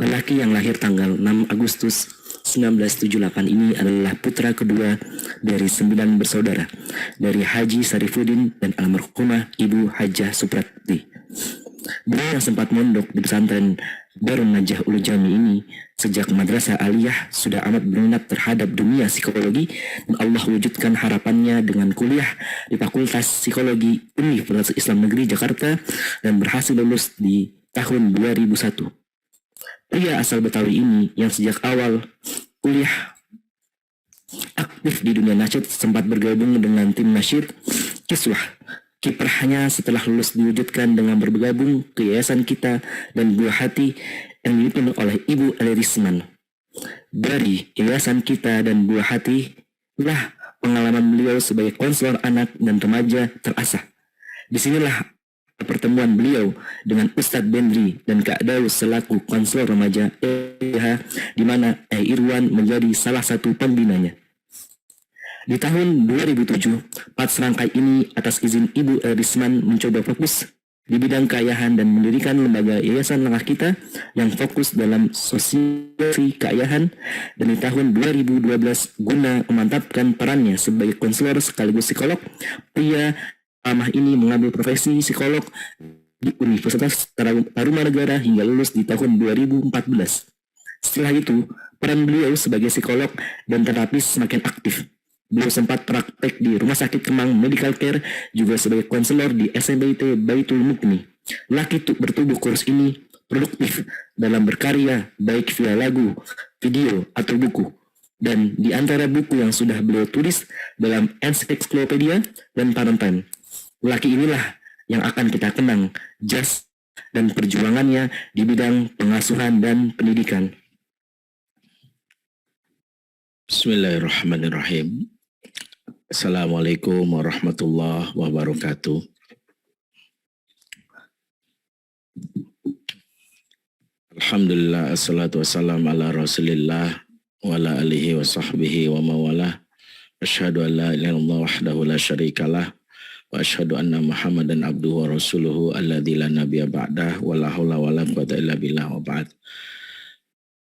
Lelaki yang lahir tanggal 6 Agustus 1978 ini adalah putra kedua dari 9 bersaudara dari Haji Sarifuddin dan almarhumah Ibu Hajah Suprati. Beliau yang sempat mondok di pesantren Darun Najah Ulu Jami ini sejak madrasah aliyah sudah amat berminat terhadap dunia psikologi, dan Allah wujudkan harapannya dengan kuliah di Fakultas Psikologi Universitas Islam Negeri Jakarta dan berhasil lulus di tahun 2001. Pria asal Betawi ini yang sejak awal kuliah aktif di dunia nasyid sempat bergabung dengan tim nasyid Kiswah. Kiprahnya setelah lulus diwujudkan dengan bergabung ke Yayasan Kita dan Buah Hati yang dipimpin oleh Ibu Ali Risman. Dari Yayasan Kita dan Buah Hati lah pengalaman beliau sebagai konselor anak dan remaja terasah. Disinilah pertemuan beliau dengan Ustadz Bendri dan Kak Daus selaku konselor remaja di mana Irwan menjadi salah satu pembinanya. Di tahun 2007, 4 serangkai ini atas izin Ibu Risman mencoba fokus di bidang keayahan dan mendirikan lembaga Yayasan Langkah Kita yang fokus dalam sosialisasi keayahan, dan di tahun 2012 guna memantapkan perannya sebagai konselor sekaligus psikolog, pria ramah ini mengambil profesi psikolog di Universitas Tarumanegara hingga lulus di tahun 2014. Setelah itu, peran beliau sebagai psikolog dan terapis semakin aktif. Beliau sempat praktek di Rumah Sakit Kemang Medical Care, juga sebagai konselor di SMBT Baitul Mukni. Laki bertubuh kurus ini produktif dalam berkarya baik via lagu, video, atau buku. Dan di antara buku yang sudah beliau tulis dalam Encyclopedia dan Parentan, laki inilah yang akan kita kenang jas dan perjuangannya di bidang pengasuhan dan pendidikan. Bismillahirrahmanirrahim. Assalamualaikum warahmatullahi wabarakatuh. Alhamdulillah, assalatu wassalamu ala rasulillah wa ala alihi wa sahbihi wa mawalah. Asyhadu an la ilaha illallah wahdahu la syarikalah wa asyhadu anna Muhammadan abduhu wa rasuluhu alladzi la nabiyya ba'dah wa la haula wa la quwwata illa billah wa ba'd.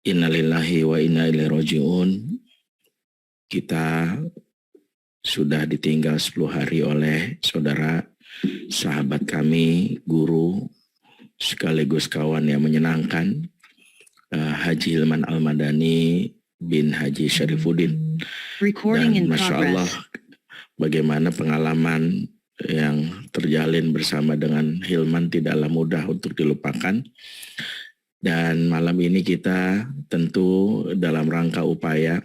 Innalillahi wa inna ilaihi raji'un. Kita sudah ditinggal 10 hari oleh saudara, sahabat kami, guru, sekaligus kawan yang menyenangkan, Haji Hilman Al-Madani bin Haji Sarifuddin. Dan Masya Allah, bagaimana pengalaman yang terjalin bersama dengan Hilman tidaklah mudah untuk dilupakan. Dan malam ini kita tentu dalam rangka upaya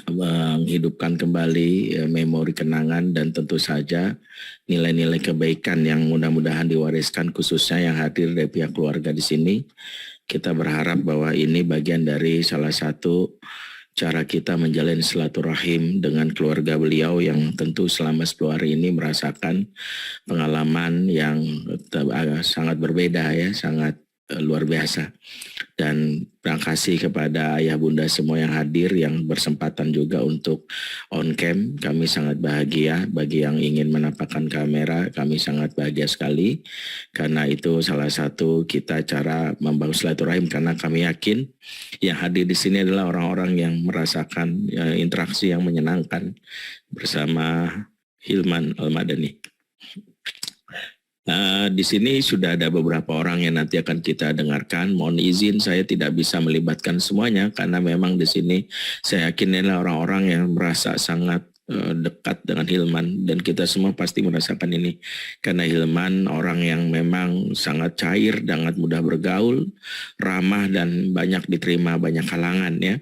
menghidupkan kembali memori kenangan dan tentu saja nilai-nilai kebaikan yang mudah-mudahan diwariskan khususnya yang hadir dari pihak keluarga di sini. Kita berharap bahwa ini bagian dari salah satu cara kita menjalin silaturahim dengan keluarga beliau yang tentu selama 10 hari ini merasakan pengalaman yang sangat berbeda ya, sangat luar biasa. Dan terima kasih kepada ayah bunda semua yang hadir, yang bersempatan juga untuk on cam. Kami sangat bahagia. Bagi yang ingin menampakkan kamera, kami sangat bahagia sekali. Karena itu salah satu kita cara membangun silaturahim, karena kami yakin yang hadir di sini adalah orang-orang yang merasakan interaksi yang menyenangkan bersama Hilman Al-Madani. Di sini sudah ada beberapa orang yang nanti akan kita dengarkan. Mohon izin saya tidak bisa melibatkan semuanya karena memang di sini saya yakin adalah orang-orang yang merasa sangat dekat dengan Hilman, dan kita semua pasti merasakan ini karena Hilman orang yang memang sangat cair, sangat mudah bergaul, ramah, dan banyak diterima banyak kalangan ya.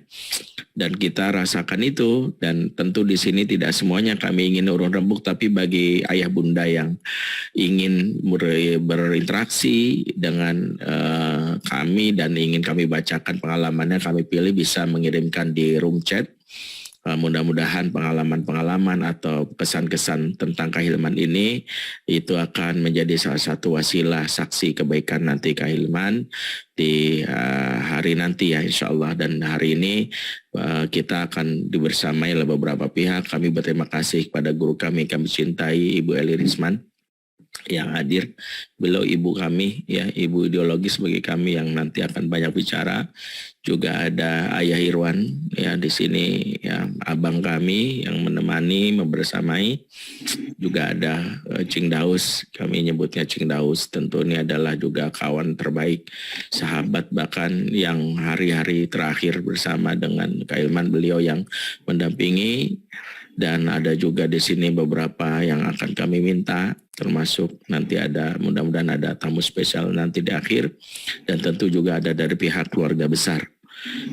Dan kita rasakan itu, dan tentu di sini tidak semuanya kami ingin urun rembuk, tapi bagi ayah bunda yang ingin berinteraksi dengan kami dan ingin kami bacakan pengalamannya, kami pilih bisa mengirimkan di room chat. Mudah-mudahan pengalaman-pengalaman atau kesan-kesan tentang Kahilman ini itu akan menjadi salah satu wasilah saksi kebaikan nanti Kahilman di hari nanti ya insya Allah. Dan hari ini kita akan dibersamai oleh beberapa pihak. Kami berterima kasih kepada guru kami cintai Ibu Eli Risman yang hadir. Beliau ibu kami, ya, ibu ideologis bagi kami yang nanti akan banyak bicara. Juga ada Ayah Irwan, ya, di sini, ya, abang kami yang menemani, membersamai. Juga ada Cing Daus, kami nyebutnya Cing Daus. Tentu ini adalah juga kawan terbaik, sahabat bahkan yang hari-hari terakhir bersama dengan Kak Hilman, beliau yang mendampingi. Dan ada juga di sini beberapa yang akan kami minta, termasuk nanti ada, mudah-mudahan ada tamu spesial nanti di akhir, dan tentu juga ada dari pihak keluarga besar.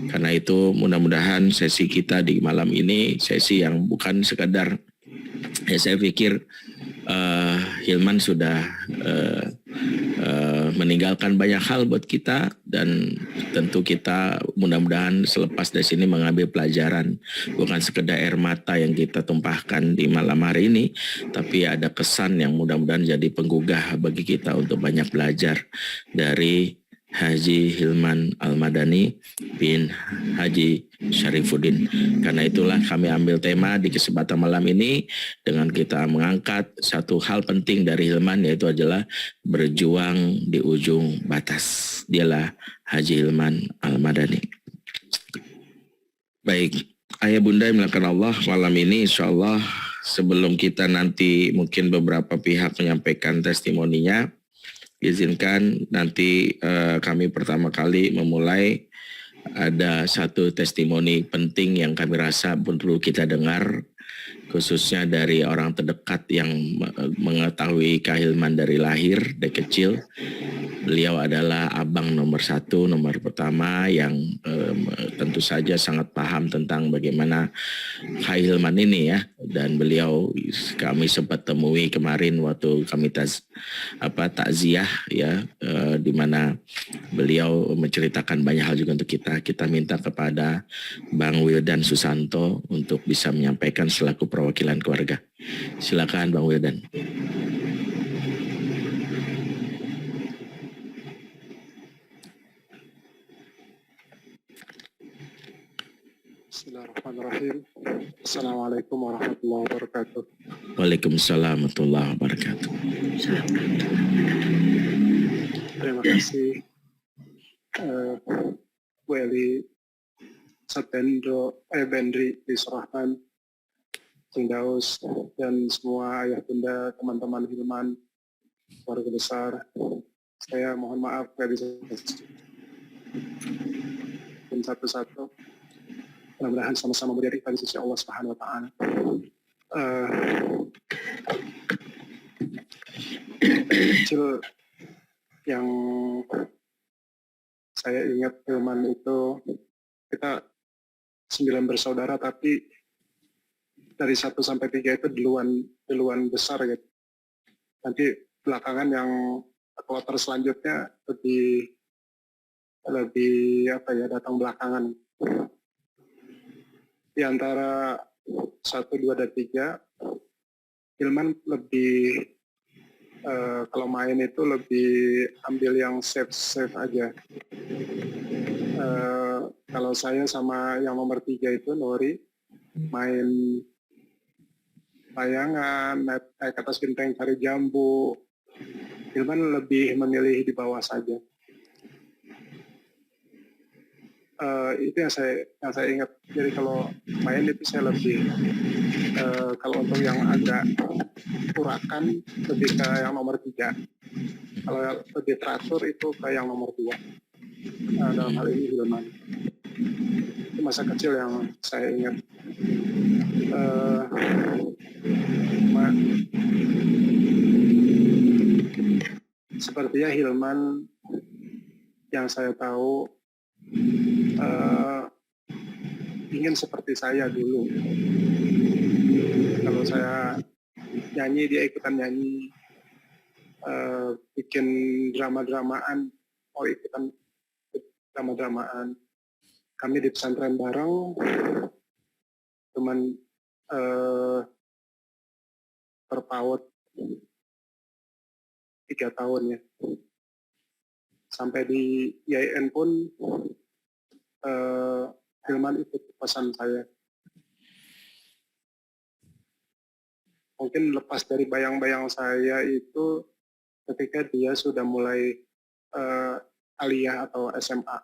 Karena itu mudah-mudahan sesi kita di malam ini sesi yang bukan sekadar, ya, saya pikir Hilman sudah meninggalkan banyak hal buat kita, dan tentu kita mudah-mudahan selepas dari sini mengambil pelajaran, bukan sekedar air mata yang kita tumpahkan di malam hari ini, tapi ada kesan yang mudah-mudahan jadi penggugah bagi kita untuk banyak belajar dari Haji Hilman Al-Madani bin Haji Syarifuddin. Karena itulah kami ambil tema di kesempatan malam ini dengan kita mengangkat satu hal penting dari Hilman, yaitu adalah berjuang di ujung batas. Dialah Haji Hilman Al-Madani. Baik, ayah bunda yang dimuliakan Allah, malam ini insya Allah sebelum kita nanti mungkin beberapa pihak menyampaikan testimoninya, izinkan nanti kami pertama kali memulai ada satu testimoni penting yang kami rasa perlu kita dengar, khususnya dari orang terdekat yang mengetahui Kak Hilman dari lahir, dari kecil. Beliau adalah abang nomor satu, nomor pertama yang tentu saja sangat paham tentang bagaimana Kak Hilman ini, ya. Dan beliau kami sempat temui kemarin waktu kami takziah, ya, di mana beliau menceritakan banyak hal juga untuk kita. Kita minta kepada Bang Wildan Susanto untuk bisa menyampaikan selaku perwakilan keluarga. Silakan Bang Wildan. Bismillahirrahmanirrahim. Assalamualaikum warahmatullahi wabarakatuh. Waalaikumsalam warahmatullahi wabarakatuh. Terima kasih Bu Eli, Satendro, Bendri, Disrahman, Cing Daus, dan semua ayah bunda, teman-teman Hilman, keluarga besar. Saya mohon maaf gak bisa satu-satu. Mudah-mudahan sama-sama mulia di sisi Allah Subhanahu wa Ta'ala. Kecil yang saya ingat Hilman itu, kita 9 bersaudara, tapi dari 1 sampai 3 itu duluan besar gitu. Nanti belakangan yang kloter selanjutnya lebih datang belakangan. Di antara 1, 2, dan 3, Hilman lebih kalau main itu lebih ambil yang safe aja. Kalau saya sama yang nomor 3 itu Nori main layangan, naik ke atas genteng cari jambu. Hilman lebih memilih di bawah saja. Itu yang saya ingat. Jadi kalau main itu saya lebih kalau untuk yang agak urakan lebih ke yang nomor 3. Kalau yang lebih teratur itu ke yang nomor 2. Dalam hal ini Hilman. Itu masa kecil yang saya ingat. Sepertinya Hilman yang saya tahu ingin seperti saya dulu. Kalau saya nyanyi, dia ikutan nyanyi, bikin drama-dramaan, mau ikutan drama-dramaan. Kami di pesantren bareng, cuman terpaut 3 tahun ya. Sampai di IAIN pun Hilman ikut pesan saya. Mungkin lepas dari bayang-bayang saya itu ketika dia sudah mulai aliyah atau SMA.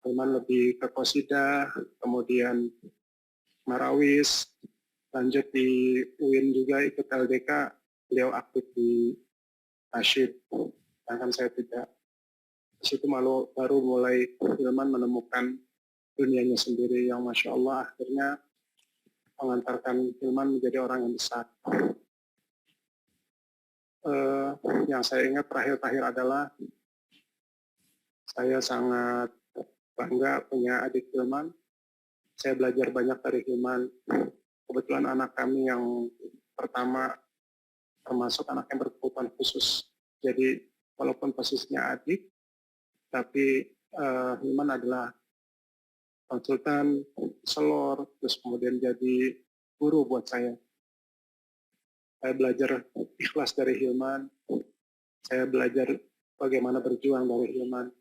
Hilman lebih ke qasidah, kemudian marawis, lanjut di UIN juga ikut LDK, beliau aktif di nasyid, sedangkan saya tidak. Di situ baru mulai Hilman menemukan dunianya sendiri yang Masya Allah akhirnya mengantarkan Hilman menjadi orang yang besar. Yang saya ingat terakhir adalah saya sangat bangga punya adik Hilman. Saya belajar banyak dari Hilman. Kebetulan anak kami yang pertama termasuk anak yang berkebutuhan khusus. Jadi walaupun posisinya adik, tapi Hilman adalah konsultan, selor, terus kemudian jadi guru buat saya. Saya belajar ikhlas dari Hilman. Saya belajar bagaimana berjuang dari Hilman.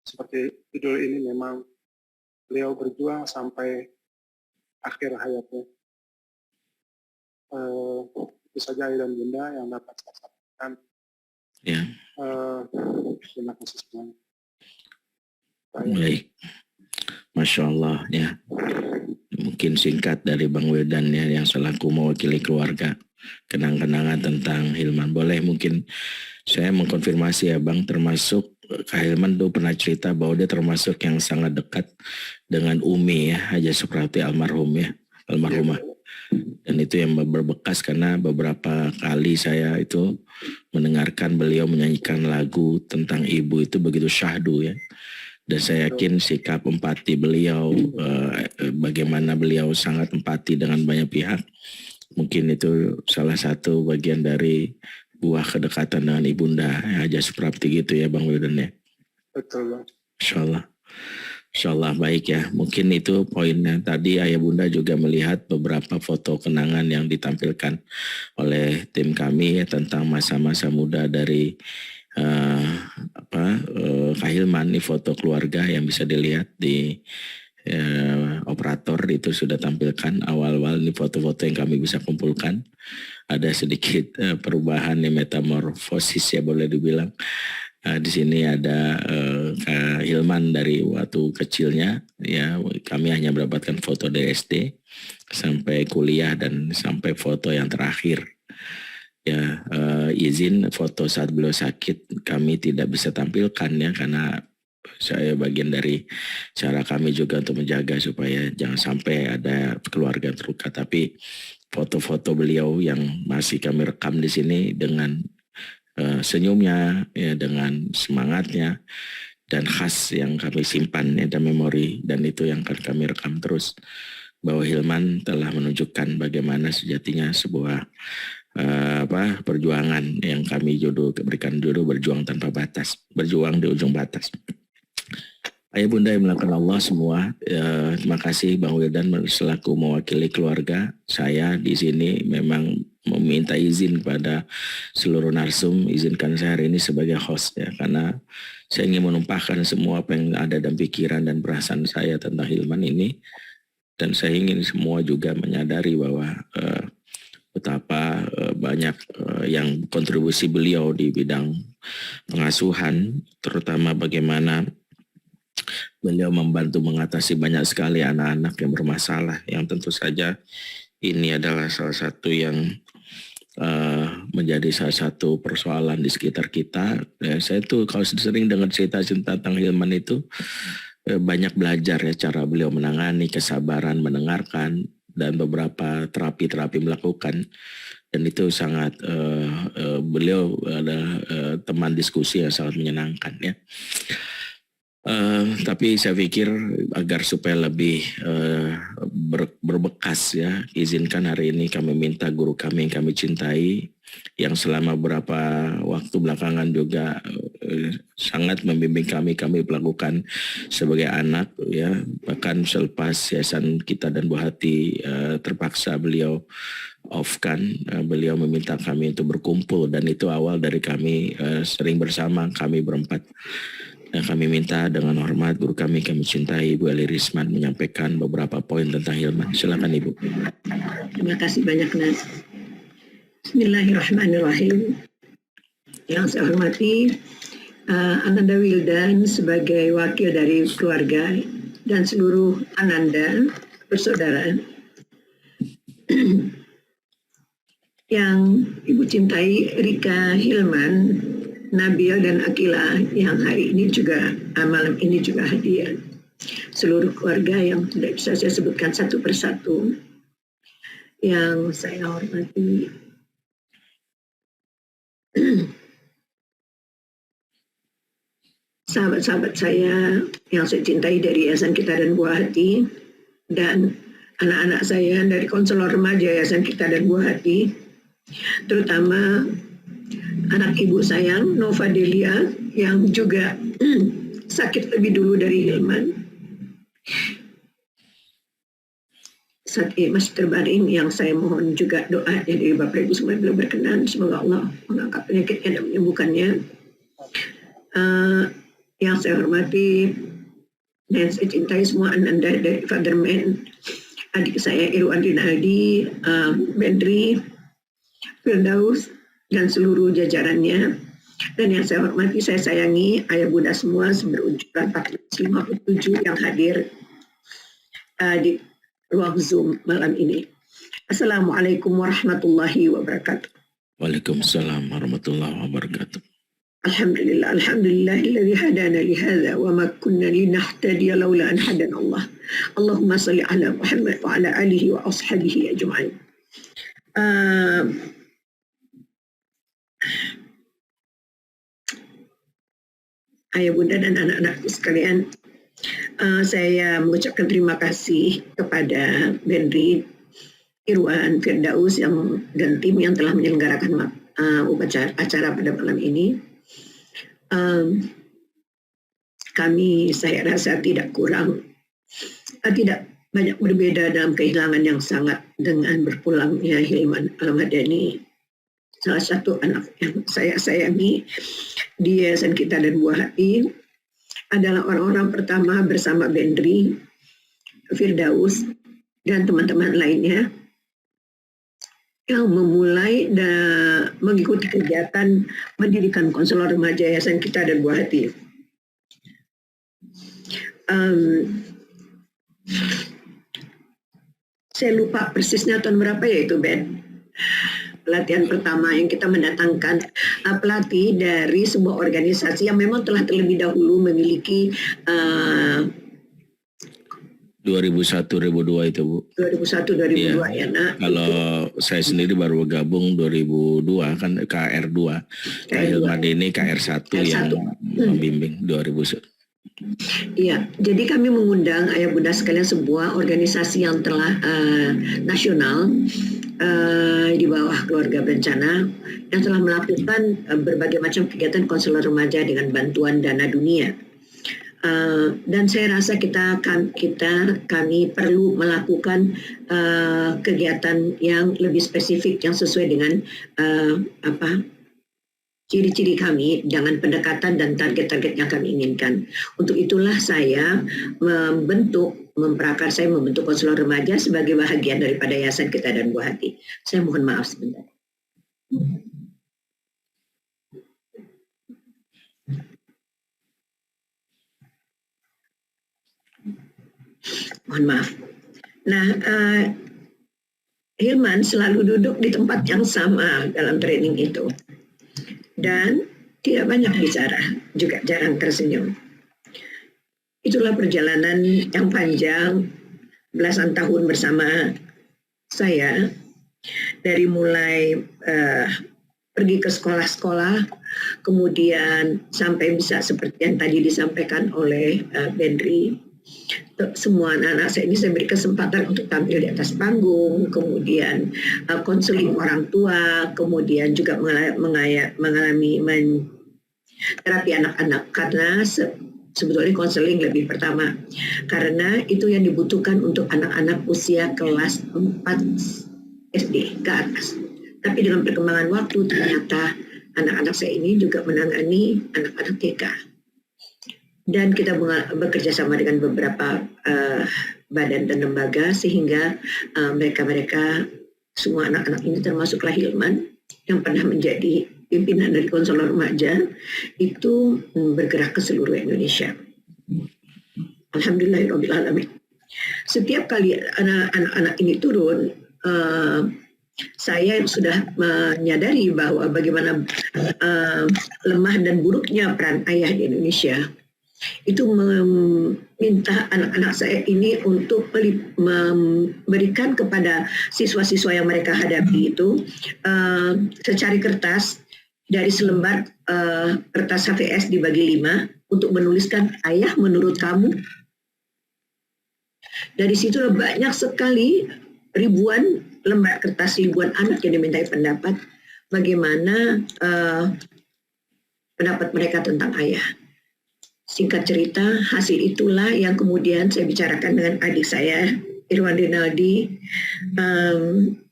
Seperti judul ini memang beliau berjuang sampai akhir hayatnya. Itu saja ayah dan bunda yang dapat saya sampaikan. Ya. Terima kasih semuanya. Baik. Masya Allah ya. Mungkin singkat dari Bang Wildan ya, yang selaku mewakili keluarga, kenang-kenangan tentang Hilman. Boleh mungkin saya mengkonfirmasi ya Bang, termasuk Kak Hilman tuh pernah cerita bahwa dia termasuk yang sangat dekat dengan Umi ya, Haja Suprati almarhumah. Dan itu yang berbekas karena beberapa kali saya itu mendengarkan beliau menyanyikan lagu tentang ibu itu begitu syahdu ya. Dan saya yakin sikap empati beliau, bagaimana beliau sangat empati dengan banyak pihak. Mungkin itu salah satu bagian dari buah kedekatan dengan ibunda Haja Suprapti gitu ya Bang Wildan ya. Betul Bang. Insya Allah baik ya. Mungkin itu poinnya. Tadi ayah bunda juga melihat beberapa foto kenangan yang ditampilkan oleh tim kami ya, tentang masa-masa muda dari Kak Hilman. Ini foto keluarga yang bisa dilihat di operator itu sudah tampilkan awal-awal. Ini foto-foto yang kami bisa kumpulkan. Ada sedikit perubahan nih, metamorfosis ya boleh dibilang. Di sini ada Kak Hilman dari waktu kecilnya ya, kami hanya mendapatkan foto dari SD sampai kuliah dan sampai foto yang terakhir ya. Izin foto saat beliau sakit kami tidak bisa tampilkan ya, karena saya bagian dari cara kami juga untuk menjaga supaya jangan sampai ada keluarga terluka. Tapi foto-foto beliau yang masih kami rekam di sini dengan senyumnya ya, dengan semangatnya dan khas yang kami simpan ya, dan memori, dan itu yang akan kami rekam terus, bahwa Hilman telah menunjukkan bagaimana sejatinya sebuah perjuangan yang kami berikan judul berjuang tanpa batas, berjuang di ujung batas. Ayah bunda yang melakukan Allah semua, terima kasih Bang Wildan selaku mewakili keluarga. Saya di sini memang meminta izin kepada seluruh narsum, izinkan saya hari ini sebagai host ya, karena saya ingin menumpahkan semua apa yang ada dalam pikiran dan perasaan saya tentang Hilman ini, dan saya ingin semua juga menyadari bahwa betapa banyak yang kontribusi beliau di bidang pengasuhan, terutama bagaimana beliau membantu mengatasi banyak sekali anak-anak yang bermasalah, yang tentu saja ini adalah salah satu yang menjadi salah satu persoalan di sekitar kita. Saya tuh kalau sering dengar cerita-cerita tentang Hilman itu banyak belajar ya, cara beliau menangani, kesabaran mendengarkan, dan beberapa terapi-terapi melakukan. Dan itu sangat beliau adalah teman diskusi yang sangat menyenangkan ya. Tapi saya pikir agar supaya lebih berbekas ya, izinkan hari ini kami minta guru kami yang kami cintai, yang selama beberapa waktu belakangan juga sangat membimbing kami melakukan sebagai anak ya, bahkan selepas yayasan kita dan Bu Hati terpaksa beliau off-kan, beliau meminta kami untuk berkumpul, dan itu awal dari kami sering bersama kami berempat. Kami minta dengan hormat guru kami cintai Ibu Eli Risman menyampaikan beberapa poin tentang Hilman. Silakan Ibu. Terima kasih banyak Nas. Bismillahirrahmanirrahim. Yang saya hormati Ananda Wildan sebagai wakil dari keluarga dan seluruh Ananda bersaudara yang Ibu cintai, Rika, Hilman, Nabil dan Akila yang hari ini juga malam ini juga hadir. Seluruh keluarga yang tidak bisa saya sebutkan satu persatu yang saya hormati. Sahabat-sahabat saya yang saya cintai dari Yayasan Kita dan Buah Hati, dan anak-anak saya dari konselor remaja Yayasan Kita dan Buah Hati, terutama anak ibu sayang Nova Delia yang juga sakit lebih dulu dari Hilman, saat ini masih terbaring, yang saya mohon juga doanya dari Bapak Ibu semua bila berkenan, semoga Allah mengangkat penyakitnya dan menyembuhkannya. Yang saya hormati dan saya cintai semua Ananda dari Fatherman, adik saya Irwan Rinaldi, Bendri, Firdaus, dan seluruh jajarannya. Dan yang saya hormati, saya sayangi ayah bunda semua berujuran 457 yang hadir di ruang Zoom malam ini. Assalamualaikum warahmatullahi wabarakatuh. Waalaikumsalam warahmatullahi wabarakatuh. Alhamdulillah, alhamdulillahilladzi hadana li hadza wa ma kunna linahtadiya laula an hadana Allah. Allahumma shalli ala Muhammad wa ala alihi wa ashabihi ajma'in. Ayah bunda dan anak-anakku sekalian, saya mengucapkan terima kasih kepada Bendri, Irwan, Firdaus dan tim yang telah menyelenggarakan acara pada malam ini. Kami, saya rasa tidak banyak berbeda dalam kehilangan yang sangat dengan berpulangnya Hilman Al-Madani, salah satu anak yang saya sayangi di Yayasan Kita dan Buah Hati. Adalah orang-orang pertama bersama Bendri, Firdaus, dan teman-teman lainnya yang memulai dan mengikuti kegiatan mendirikan konselor remaja Yayasan Kita dan Buah Hati. Saya lupa persisnya tahun berapa ya itu, Ben. Pelatihan pertama yang kita mendatangkan pelatih dari sebuah organisasi yang memang telah terlebih dahulu memiliki 2001-2002 itu, Bu. 2001-2002 ya, nak. Kalau saya sendiri baru bergabung 2002 kan KR2. Hilman ini KR1 yang membimbing 2000. Iya, jadi kami mengundang ayah bunda sekalian sebuah organisasi yang telah nasional di bawah keluarga berencana yang telah melakukan berbagai macam kegiatan konselor remaja dengan bantuan dana dunia. Dan saya rasa kami perlu melakukan kegiatan yang lebih spesifik yang sesuai dengan ciri-ciri kami dengan pendekatan dan target-target yang kami inginkan. Untuk itulah saya membentuk konselor remaja sebagai bahagian daripada Yayasan Kita dan Buah Hati. Saya mohon maaf sebentar. Mohon maaf. Nah, Hilman selalu duduk di tempat yang sama dalam training itu. Dan tidak banyak bicara, juga jarang tersenyum. Itulah perjalanan yang panjang, belasan tahun bersama saya, dari mulai pergi ke sekolah-sekolah, kemudian sampai bisa seperti yang tadi disampaikan oleh Bendri. Semua anak-anak saya ini saya beri kesempatan untuk tampil di atas panggung, kemudian konseling orang tua, kemudian juga mengalami terapi anak-anak, karena sebetulnya konseling lebih pertama, karena itu yang dibutuhkan untuk anak-anak usia kelas 4 SD ke atas. Tapi dengan perkembangan waktu ternyata anak-anak saya ini juga menangani anak-anak TK. Dan kita bekerja sama dengan beberapa badan dan lembaga sehingga mereka semua anak-anak ini termasuklah Hilman yang pernah menjadi pimpinan dari konselor remaja itu bergerak ke seluruh Indonesia. Alhamdulillahirrahmanirrahim. Setiap kali anak-anak ini turun, saya sudah menyadari bahwa bagaimana lemah dan buruknya peran ayah di Indonesia. Itu meminta anak-anak saya ini untuk memberikan kepada siswa-siswa yang mereka hadapi itu secari kertas dari selembar kertas HVS dibagi 5 untuk menuliskan ayah menurut kamu. Dari situ banyak sekali ribuan lembar kertas, ribuan anak yang dimintai pendapat bagaimana pendapat mereka tentang ayah. Singkat cerita, hasil itulah yang kemudian saya bicarakan dengan adik saya, Irwan Rinaldi,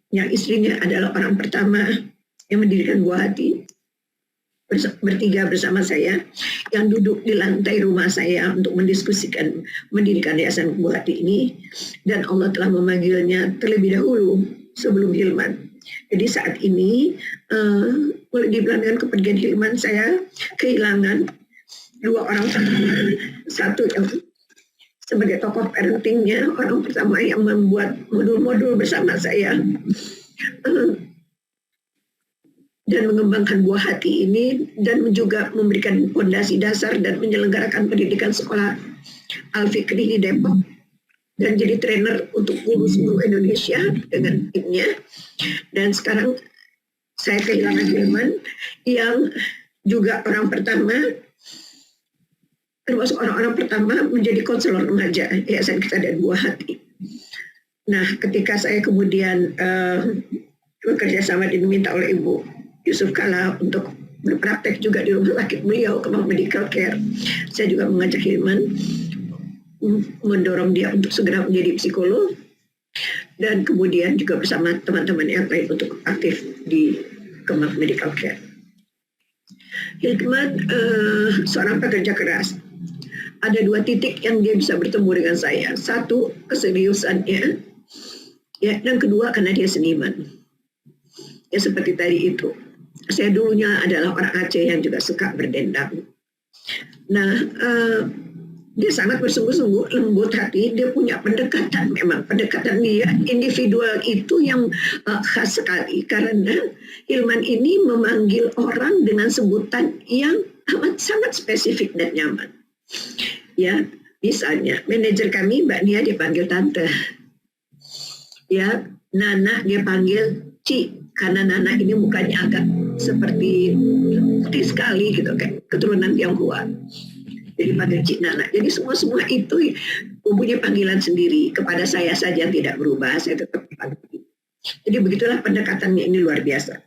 yang istrinya adalah orang pertama yang mendirikan Buah Hati, bertiga bersama saya, yang duduk di lantai rumah saya untuk mendiskusikan mendirikan Yayasan Buah Hati ini, dan Allah telah memanggilnya terlebih dahulu sebelum Hilman. Jadi saat ini, boleh dibilang dengan kepergian Hilman, saya kehilangan 2 orang, satu yang sebagai tokoh parentingnya, orang pertama yang membuat modul-modul bersama saya dan mengembangkan Buah Hati ini, dan juga memberikan fondasi dasar dan menyelenggarakan pendidikan sekolah Al-Fikri di Depok, dan jadi trainer untuk guru-guru Indonesia dengan timnya. Dan sekarang saya kehilangan Hilman yang juga orang pertama, termasuk orang-orang pertama menjadi konselor remaja Yayasan Kita dan Buah Hati. Nah, ketika saya kemudian bekerja sama diminta oleh Ibu Yusuf Kala untuk berpraktek juga di rumah sakit beliau, Kemang Medical Care, saya juga mengajak Hilman, mendorong dia untuk segera menjadi psikolog, dan kemudian juga bersama teman-teman yang lain untuk aktif di Kemang Medical Care. Hilman seorang pekerja keras. Ada 2 titik yang dia bisa bertemu dengan saya. Satu, keseriusannya, ya, dan kedua karena dia seniman. Ya seperti tadi itu. Saya dulunya adalah orang Aceh yang juga suka berdendang. Nah, dia sangat bersungguh-sungguh, lembut hati. Dia punya pendekatan, memang pendekatan dia individual itu yang khas sekali. Karena Hilman ini memanggil orang dengan sebutan yang amat sangat spesifik dan nyaman. Ya, misalnya manajer kami Mbak Nia dipanggil tante. Ya, Nana dia panggil Ci, karena Nana ini mukanya agak seperti putih sekali gitu, kayak keturunan Tionghoa. Jadi panggil Cik Nana. Jadi semua itu mempunyai panggilan sendiri. Kepada saya saja tidak berubah, saya tetap dipanggil. Jadi begitulah pendekatannya, ini luar biasa.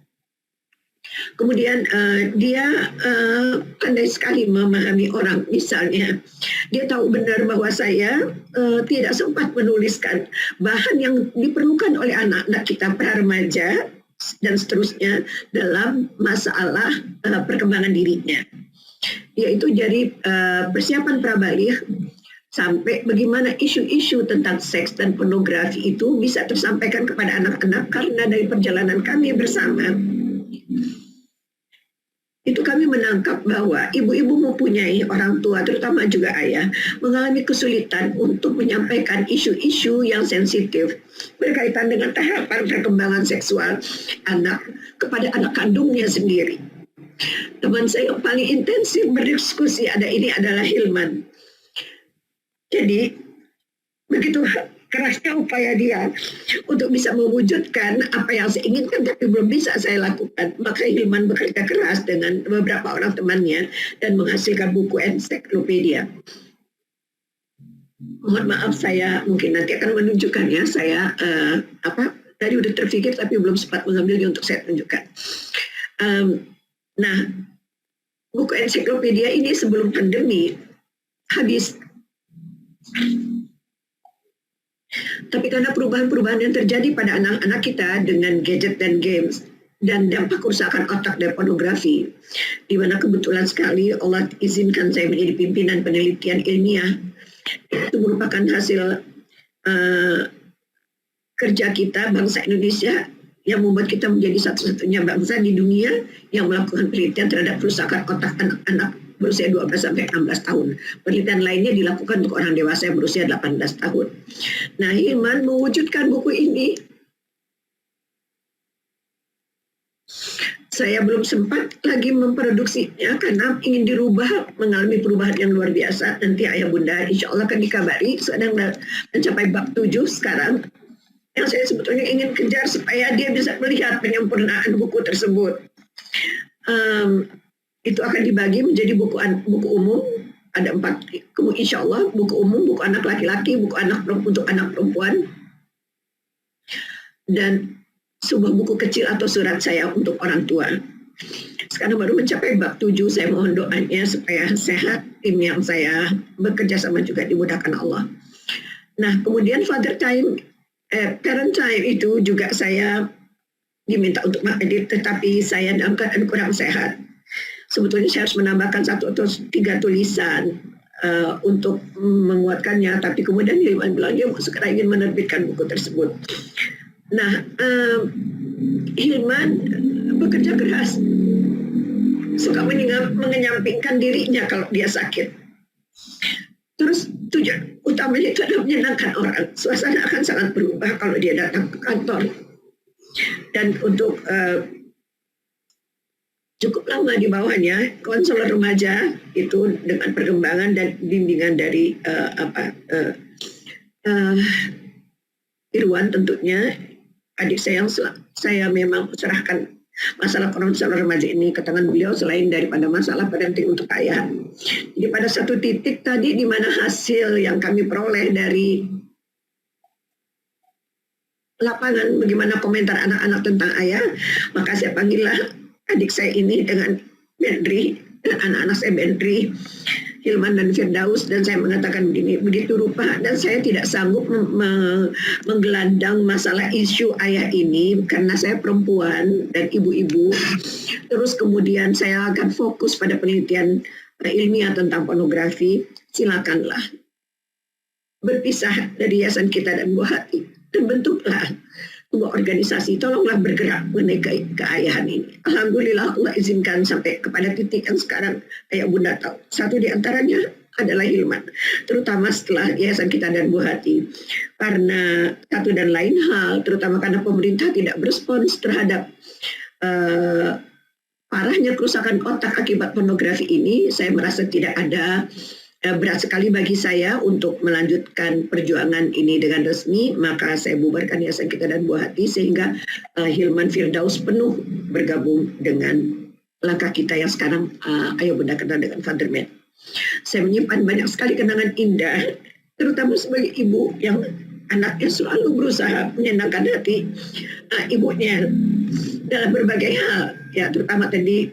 Kemudian dia pandai sekali memahami orang. Misalnya, dia tahu benar bahwa saya tidak sempat menuliskan bahan yang diperlukan oleh anak-anak kita para remaja dan seterusnya dalam masalah perkembangan dirinya. Yaitu dari persiapan prabaligh sampai bagaimana isu-isu tentang seks dan pornografi itu bisa tersampaikan kepada anak-anak, karena dari perjalanan kami bersama itu kami menangkap bahwa ibu-ibu mempunyai orang tua, terutama juga ayah, mengalami kesulitan untuk menyampaikan isu-isu yang sensitif berkaitan dengan tahapan perkembangan seksual anak kepada anak kandungnya sendiri. Teman saya yang paling intensif berdiskusi ini adalah Hilman. Jadi begitu kerasnya upaya dia untuk bisa mewujudkan apa yang saya inginkan tapi belum bisa saya lakukan. Maka Hilman bekerja keras dengan beberapa orang temannya dan menghasilkan buku ensiklopedia. Mohon maaf, saya mungkin nanti akan menunjukkannya. Saya tadi udah terpikir tapi belum sempat mengambilnya untuk saya tunjukkan. Nah, buku ensiklopedia ini sebelum pandemi habis. Tapi karena perubahan-perubahan yang terjadi pada anak-anak kita dengan gadget dan games dan dampak kerusakan otak dan pornografi, di mana kebetulan sekali Allah izinkan saya menjadi pimpinan penelitian ilmiah, itu merupakan hasil kerja kita bangsa Indonesia yang membuat kita menjadi satu-satunya bangsa di dunia yang melakukan penelitian terhadap kerusakan otak anak-anak berusia 12-16 tahun. Penelitian lainnya dilakukan untuk orang dewasa yang berusia 18 tahun. Nah, Hilman mewujudkan buku ini. Saya belum sempat lagi memproduksinya karena ingin dirubah, mengalami perubahan yang luar biasa. Nanti ayah bunda insya Allah akan dikabari, sedang mencapai bab 7 sekarang. Yang saya sebetulnya ingin kejar supaya dia bisa melihat penyempurnaan buku tersebut. Itu akan dibagi menjadi buku umum, ada 4, insya Allah, buku umum, buku anak laki-laki, buku anak untuk anak perempuan, dan sebuah buku kecil atau surat saya untuk orang tua. Sekarang baru mencapai bab 7, saya mohon doanya supaya sehat, tim yang saya bekerja sama juga dimudahkan Allah. Nah, kemudian parent time itu juga saya diminta untuk mengedit, tetapi saya dalam keadaan kurang sehat. Sebetulnya saya harus menambahkan 1 atau 3 tulisan untuk menguatkannya, tapi kemudian Hilman bilang dia segera ingin menerbitkan buku tersebut. Nah, Hilman bekerja keras, suka mengenyampingkan dirinya kalau dia sakit. Terus tujuan utamanya itu adalah menyenangkan orang. Suasana akan sangat berubah kalau dia datang ke kantor. Dan untuk cukup lama di bawahnya, konselor remaja itu dengan perkembangan dan bimbingan dari Irwan tentunya, adik saya yang saya memang serahkan masalah konselor remaja ini ke tangan beliau selain daripada masalah parenting untuk ayah. Jadi pada satu titik tadi di mana hasil yang kami peroleh dari lapangan bagaimana komentar anak-anak tentang ayah, maka saya panggillah adik saya ini dengan Bendri dan anak-anak saya Bendri, Hilman dan Firdaus, dan saya mengatakan begini, begitu rupa dan saya tidak sanggup menggelandang masalah isu ayah ini karena saya perempuan dan ibu-ibu. Terus kemudian saya akan fokus pada penelitian ilmiah tentang pornografi. Silakanlah berpisah dari yayasan kita dan buah hati dan bentuklah sebuah organisasi, tolonglah bergerak mengenai keayahan ini. Alhamdulillah Allah izinkan sampai kepada titik yang sekarang ayah bunda tahu. Satu di antaranya adalah Hilman, terutama setelah yayasan kita dan buah hati. Karena satu dan lain hal, terutama karena pemerintah tidak berespons terhadap parahnya kerusakan otak akibat pornografi ini, saya merasa tidak ada berat sekali bagi saya untuk melanjutkan perjuangan ini dengan resmi, maka saya bubarkan yayasan kita dan buah hati sehingga Hilman Firdaus penuh bergabung dengan langkah kita yang sekarang Ayo Bunda kenal dengan Father Man. Saya menyimpan banyak sekali kenangan indah, terutama sebagai ibu yang anaknya selalu berusaha menyenangkan hati ibunya dalam berbagai hal, ya terutama tadi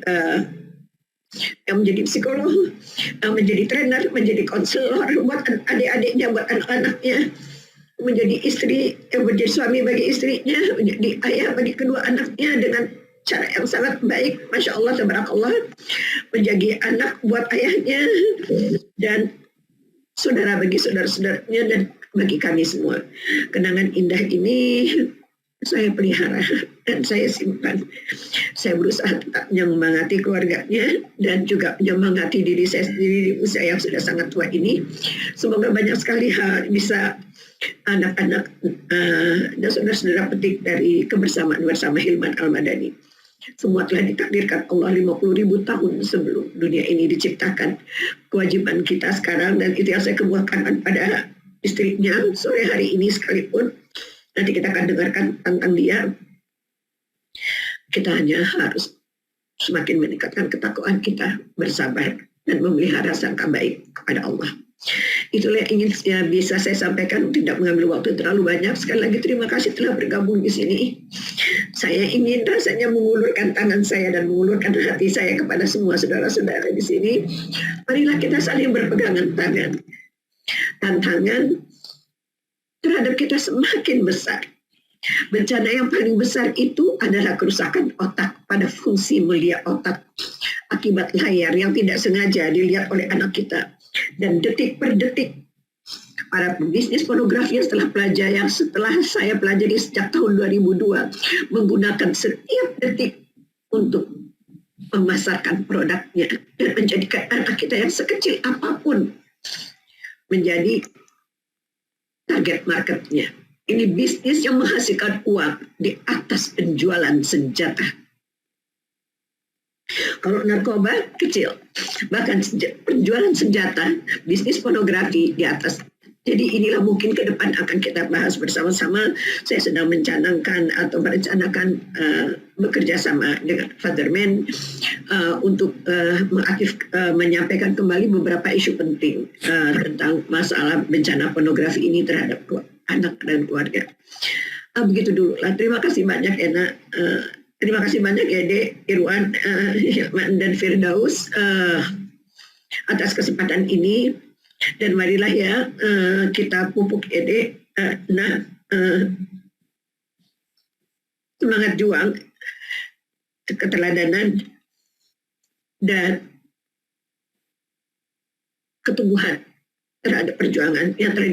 yang menjadi psikolog, menjadi trainer, menjadi konselor buat adik-adiknya, buat anak-anaknya, menjadi istri, menjadi suami bagi istrinya, menjadi ayah bagi kedua anaknya dengan cara yang sangat baik, Masya Allah, tabarakallah, menjadi anak buat ayahnya, dan saudara bagi saudara-saudaranya, dan bagi kami semua. Kenangan indah ini saya pelihara dan saya simpan. Saya berusaha tetap menyemangati keluarganya dan juga menyemangati diri saya sendiri di usia yang sudah sangat tua ini. Semoga banyak sekali hal bisa anak-anak dan saudara-saudara petik dari kebersamaan bersama Hilman Al-Madani. Semua telah ditakdirkan Allah 50.000 tahun sebelum dunia ini diciptakan. Kewajiban kita sekarang, dan itu yang saya kemukakan pada istrinya sore hari ini sekalipun, nanti kita akan dengarkan tentang dia. Kita hanya harus semakin meningkatkan ketakwaan kita, bersabar, dan memelihara sangka baik kepada Allah. Itulah yang ingin bisa saya sampaikan, tidak mengambil waktu terlalu banyak. Sekali lagi terima kasih telah bergabung di sini. Saya ingin rasanya mengulurkan tangan saya dan mengulurkan hati saya kepada semua saudara-saudara di sini. Marilah kita saling berpegangan tangan. Tantangan terhadap kita semakin besar. Bencana yang paling besar itu adalah kerusakan otak pada fungsi mulia otak akibat layar yang tidak sengaja dilihat oleh anak kita. Dan detik per detik para pebisnis pornografi yang setelah saya pelajari sejak tahun 2002 menggunakan setiap detik untuk memasarkan produknya dan menjadikan anak kita yang sekecil apapun menjadi target marketnya. Ini bisnis yang menghasilkan uang di atas penjualan senjata. Kalau narkoba kecil, bahkan penjualan senjata, bisnis pornografi di atas. Jadi inilah mungkin ke depan akan kita bahas bersama-sama. Saya sedang merencanakan bekerja sama dengan Father Man untuk menyampaikan kembali beberapa isu penting tentang masalah bencana pornografi ini terhadap anak dan keluarga. Begitu dulu lah. Terima kasih banyak Ena. Terima kasih banyak Ede, Irwan, Hilman dan Firdaus atas kesempatan ini. Dan marilah ya kita pupuk Ede, semangat juang, keteladanan, dan keteguhan terhadap perjuangan yang telah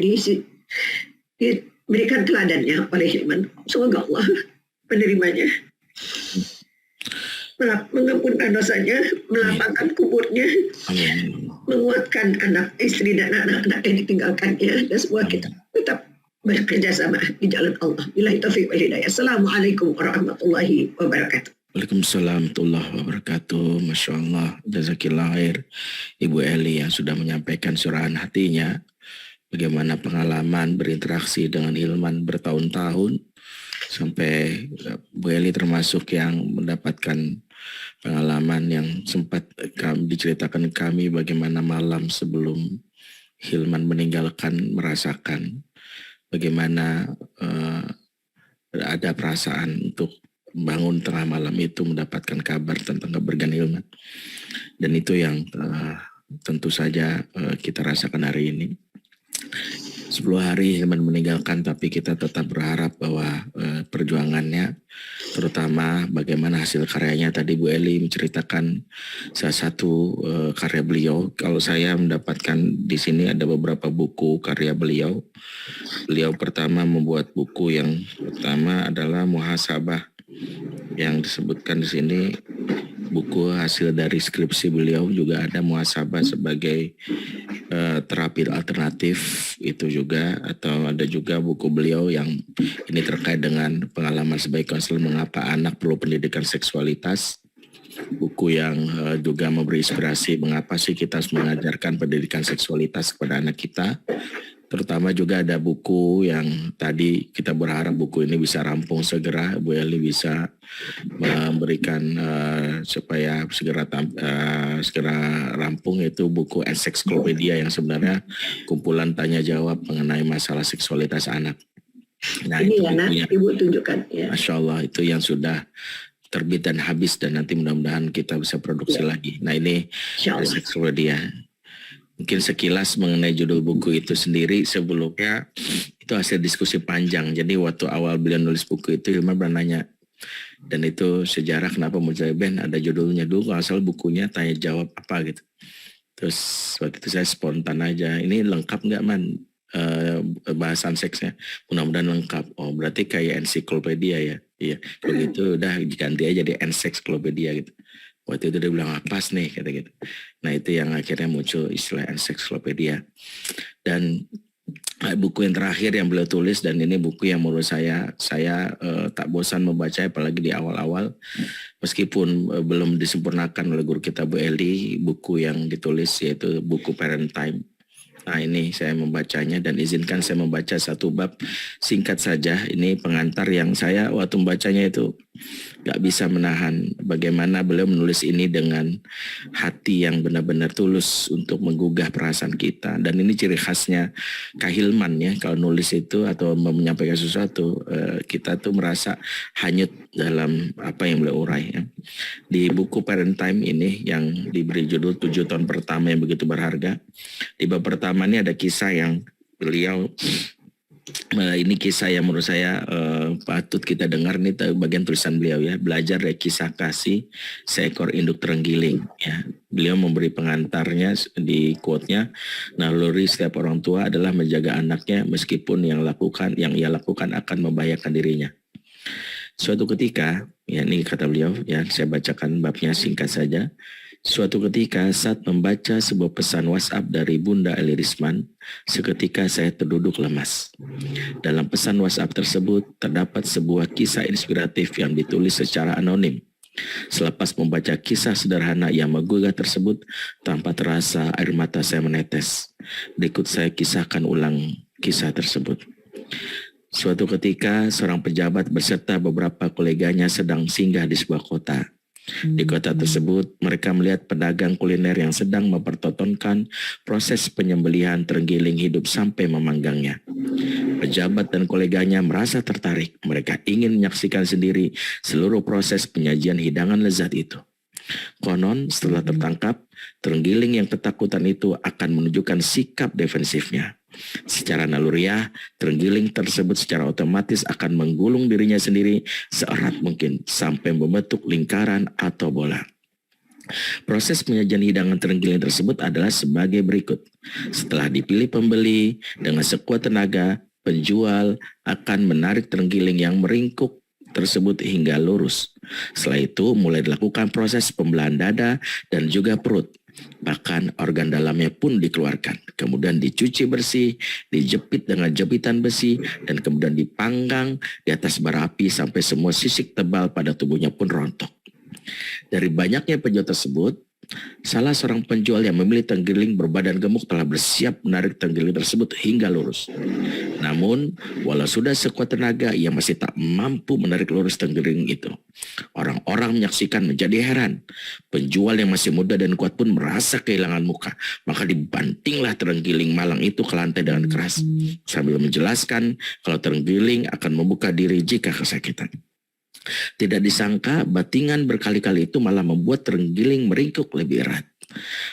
diberikan teladannya oleh Hilman. Semoga Allah menerimanya, mengampunkan dosanya, melapangkan kuburnya, menguatkan anak, istri dan anak-anak yang ditinggalkannya, dan semua kita tetap bekerja sama di jalan Allah. Billahi taufiq wal hidayah. Assalamualaikum warahmatullahi wabarakatuh. Waalaikumsalam warahmatullahi wabarakatuh. Masya Allah, jazakillah khair Ibu Eli yang sudah menyampaikan curahan hatinya, bagaimana pengalaman berinteraksi dengan Hilman bertahun-tahun, sampai Bu Eli termasuk yang mendapatkan pengalaman yang sempat diceritakan kami bagaimana malam sebelum Hilman meninggalkan merasakan bagaimana ada perasaan untuk bangun tengah malam itu mendapatkan kabar tentang kepergian Hilman. Dan itu yang tentu saja kita rasakan hari ini. 10 hari Hilman meninggalkan, tapi kita tetap berharap bahwa perjuangannya, terutama bagaimana hasil karyanya. Tadi Bu Eli menceritakan salah satu karya beliau. Kalau saya mendapatkan di sini ada beberapa buku karya beliau. Beliau pertama membuat buku yang pertama adalah Muhasabah, yang disebutkan di sini buku hasil dari skripsi beliau. Juga ada Muhasabah sebagai terapi alternatif itu juga, atau ada juga buku beliau yang ini terkait dengan pengalaman sebagai konselor mengapa anak perlu pendidikan seksualitas, buku yang juga memberi inspirasi mengapa sih kita harus mengajarkan pendidikan seksualitas kepada anak kita. Terutama juga ada buku yang tadi kita berharap buku ini bisa rampung segera, Bu Eli bisa memberikan supaya segera rampung, itu buku Encyclopedia yang sebenarnya kumpulan tanya jawab mengenai masalah seksualitas anak. Nah, ini itu ya nak, Ibu tunjukkan ya. Masya Allah, itu yang sudah terbit dan habis, dan nanti mudah-mudahan kita bisa produksi lagi. Nah, ini Encyclopedia. Mungkin sekilas mengenai judul buku itu sendiri. Sebelumnya itu hasil diskusi panjang. Jadi waktu awal beliau nulis buku itu, Hilman pernah nanya, dan itu sejarah kenapa muncul Ben, ada judulnya dulu asal bukunya tanya jawab apa gitu. Terus waktu itu saya spontan aja, ini lengkap nggak Man bahasan seksnya? Mudah-mudahan lengkap. Oh berarti kayak ensiklopedia ya. Iya, kalau gitu udah diganti aja jadi ensiklopedia gitu. Waktu itu dia bilang, pas nih, kata gitu. Nah itu yang akhirnya muncul istilah ensiklopedia. Dan buku yang terakhir yang beliau tulis, dan ini buku yang menurut saya tak bosan membaca, apalagi di awal-awal. Meskipun belum disempurnakan oleh guru kita Bu Eli, buku yang ditulis yaitu buku Parent Time. Nah ini saya membacanya, dan izinkan saya membaca satu bab singkat saja. Ini pengantar yang saya waktu membacanya itu gak bisa menahan bagaimana beliau menulis ini dengan hati yang benar-benar tulus untuk menggugah perasaan kita. Dan ini ciri khasnya Kak Hilman ya, kalau nulis itu atau menyampaikan sesuatu, kita tuh merasa hanyut dalam apa yang beliau urai ya. Di buku Parent Time ini yang diberi judul 7 tahun pertama yang begitu berharga, di bab pertama ini ada kisah yang beliau ini kisah yang menurut saya patut kita dengar. Nih bagian tulisan beliau ya, belajar dari kisah kasih seekor induk terenggiling ya. Beliau memberi pengantarnya di quote-nya, naluri setiap orang tua adalah menjaga anaknya meskipun yang ia lakukan akan membahayakan dirinya. Suatu ketika, ya ini kata beliau, ya saya bacakan babnya singkat saja. Suatu ketika saat membaca sebuah pesan WhatsApp dari Bunda Eli Risman, seketika saya terduduk lemas. Dalam pesan WhatsApp tersebut terdapat sebuah kisah inspiratif yang ditulis secara anonim. Selepas membaca kisah sederhana yang menggugah tersebut, tanpa terasa air mata saya menetes. Berikut saya kisahkan ulang kisah tersebut. Suatu ketika, seorang pejabat beserta beberapa koleganya sedang singgah di sebuah kota. Di kota tersebut, mereka melihat pedagang kuliner yang sedang mempertontonkan proses penyembelihan terenggiling hidup sampai memanggangnya. Pejabat dan koleganya merasa tertarik. Mereka ingin menyaksikan sendiri seluruh proses penyajian hidangan lezat itu. Konon, setelah tertangkap, terenggiling yang ketakutan itu akan menunjukkan sikap defensifnya. Secara naluriah, terenggiling tersebut secara otomatis akan menggulung dirinya sendiri seerat mungkin sampai membentuk lingkaran atau bola. Proses penyajian hidangan terenggiling tersebut adalah sebagai berikut. Setelah dipilih pembeli, dengan sekuat tenaga, penjual akan menarik terenggiling yang meringkuk tersebut hingga lurus. Setelah itu mulai dilakukan proses pembelahan dada dan juga perut. Bahkan organ dalamnya pun dikeluarkan. Kemudian dicuci bersih, dijepit dengan jepitan besi, dan kemudian dipanggang di atas bara api sampai semua sisik tebal pada tubuhnya pun rontok. Dari banyaknya penjual tersebut, salah seorang penjual yang memilih terenggiling berbadan gemuk telah bersiap menarik terenggiling tersebut hingga lurus. Namun, walau sudah sekuat tenaga, ia masih tak mampu menarik lurus terenggiling itu. Orang-orang menyaksikan menjadi heran. Penjual yang masih muda dan kuat pun merasa kehilangan muka. Maka dibantinglah terenggiling malang itu ke lantai dengan keras, sambil menjelaskan kalau terenggiling akan membuka diri jika kesakitan. Tidak disangka batingan berkali-kali itu malah membuat terenggiling meringkuk lebih erat.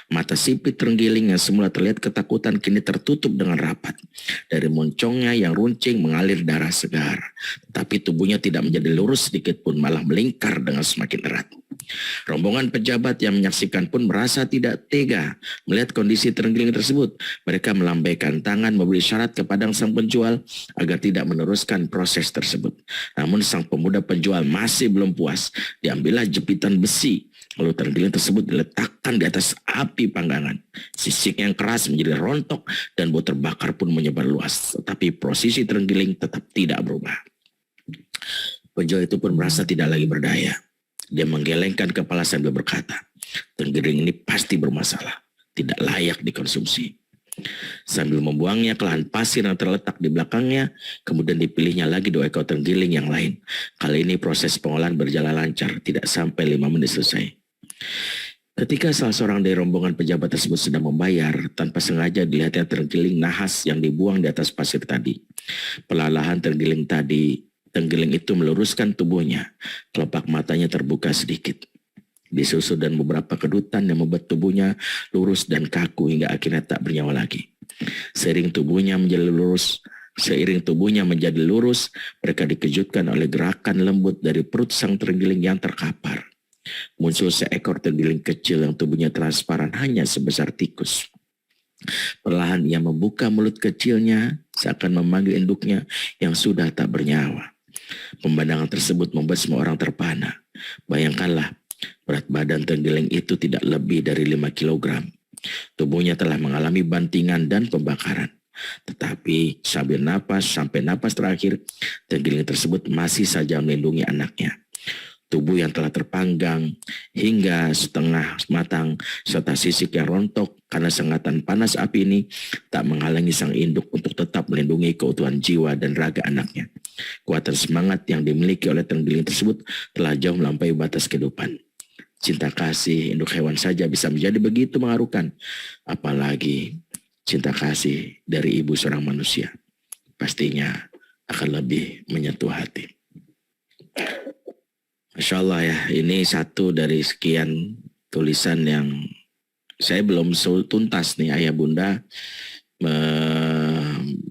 Mata sipit terenggiling yang semula terlihat ketakutan kini tertutup dengan rapat. Dari moncongnya yang runcing mengalir darah segar. Tapi tubuhnya tidak menjadi lurus sedikit pun, malah melingkar dengan semakin erat. Rombongan pejabat yang menyaksikan pun merasa tidak tega melihat kondisi terenggiling tersebut. Mereka melambaikan tangan memberi syarat kepada sang penjual agar tidak meneruskan proses tersebut. Namun sang pemuda penjual masih belum puas. Diambillah jepitan besi, lalu terenggiling tersebut diletakkan di atas api panggangan. Sisik yang keras menjadi rontok dan bau terbakar pun menyebar luas. Tetapi posisi terenggiling tetap tidak berubah. Penjual itu pun merasa tidak lagi berdaya. Dia menggelengkan kepala sambil berkata, terenggiling ini pasti bermasalah, tidak layak dikonsumsi. Sambil membuangnya ke lahan pasir yang terletak di belakangnya, kemudian dipilihnya lagi 2 ekor terenggiling yang lain. Kali ini proses pengolahan berjalan lancar, tidak sampai 5 menit selesai. Ketika salah seorang dari rombongan pejabat tersebut sedang membayar, tanpa sengaja dilihatnya terenggiling nahas yang dibuang di atas pasir tadi. Perlahan terenggiling itu meluruskan tubuhnya. Kelopak matanya terbuka sedikit. Disusul dan beberapa kedutan yang membuat tubuhnya lurus dan kaku hingga akhirnya tak bernyawa lagi. Seiring tubuhnya menjadi lurus, mereka dikejutkan oleh gerakan lembut dari perut sang terenggiling yang terkapar. Muncul seekor terenggiling kecil yang tubuhnya transparan hanya sebesar tikus. Perlahan ia membuka mulut kecilnya seakan memanggil induknya yang sudah tak bernyawa. Pemandangan tersebut membuat semua orang terpana. Bayangkanlah, berat badan terenggiling itu tidak lebih dari 5 kg. Tubuhnya telah mengalami bantingan dan pembakaran. Tetapi sampai napas terakhir, terenggiling tersebut masih saja melindungi anaknya. Tubuh yang telah terpanggang hingga setengah matang serta sisik yang rontok karena sengatan panas api ini tak menghalangi sang induk untuk tetap melindungi keutuhan jiwa dan raga anaknya. Kekuatan semangat yang dimiliki oleh terenggiling tersebut telah jauh melampaui batas kehidupan. Cinta kasih induk hewan saja bisa menjadi begitu mengharukan, apalagi cinta kasih dari ibu seorang manusia. Pastinya akan lebih menyentuh hati. Masya Allah ya, ini satu dari sekian tulisan yang saya belum tuntas nih ayah bunda membaca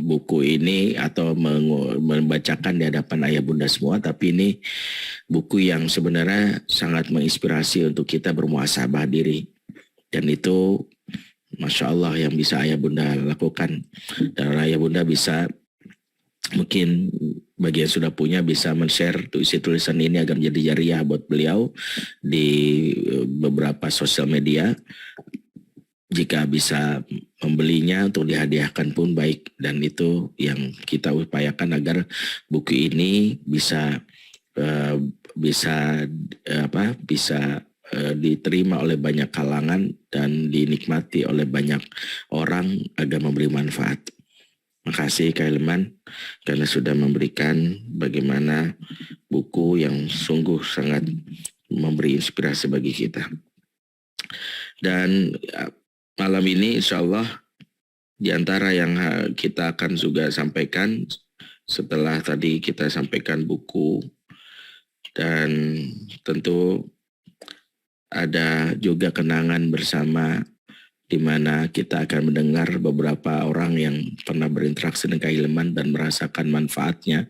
buku ini atau membacakan di hadapan ayah bunda semua, tapi ini buku yang sebenarnya sangat menginspirasi untuk kita bermuhasabah diri. Dan itu Masya Allah yang bisa ayah bunda lakukan. Dan ayah bunda bisa, mungkin bagi yang sudah punya, bisa men-share isi tulisan ini agar menjadi jariah buat beliau di beberapa sosial media. Jika bisa membelinya untuk dihadiahkan pun baik, dan itu yang kita upayakan agar buku ini bisa diterima oleh banyak kalangan dan dinikmati oleh banyak orang agar memberi manfaat. Makasih Kak Hilman karena sudah memberikan bagaimana buku yang sungguh sangat memberi inspirasi bagi kita. Dan malam ini insya Allah di antara yang kita akan juga sampaikan setelah tadi kita sampaikan buku, dan tentu ada juga kenangan bersama di mana kita akan mendengar beberapa orang yang pernah berinteraksi dengan Kak Hilman dan merasakan manfaatnya.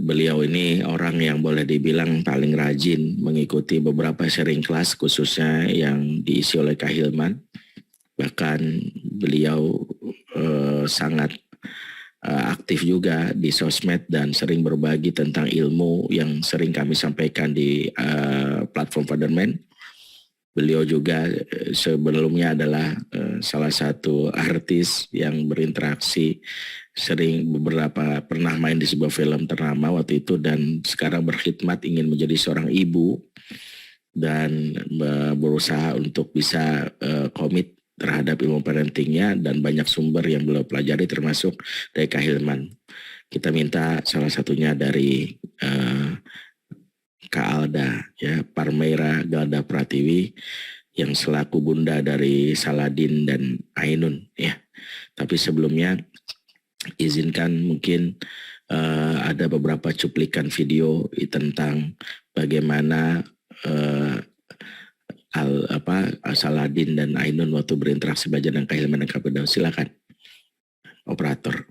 Beliau ini orang yang boleh dibilang paling rajin mengikuti beberapa sharing kelas khususnya yang diisi oleh Kak Hilman. Bahkan beliau sangat aktif juga di sosmed dan sering berbagi tentang ilmu yang sering kami sampaikan di platform Fatherman. Beliau juga sebelumnya adalah salah satu artis yang berinteraksi, pernah main di sebuah film ternama waktu itu, dan sekarang berkhidmat ingin menjadi seorang ibu dan berusaha untuk bisa komit terhadap ilmu parentingnya, dan banyak sumber yang beliau pelajari termasuk dari Kak Hilman. Kita minta salah satunya dari Kak Alda, ya, Parmeira Galda Pratiwi, yang selaku bunda dari Saladin dan Ainun, ya. Tapi sebelumnya izinkan mungkin ada beberapa cuplikan video tentang bagaimana Saladin dan Ainun waktu berinteraksi belajar dengan Kak Hilman dan Kak Firdaus. Silakan, operator.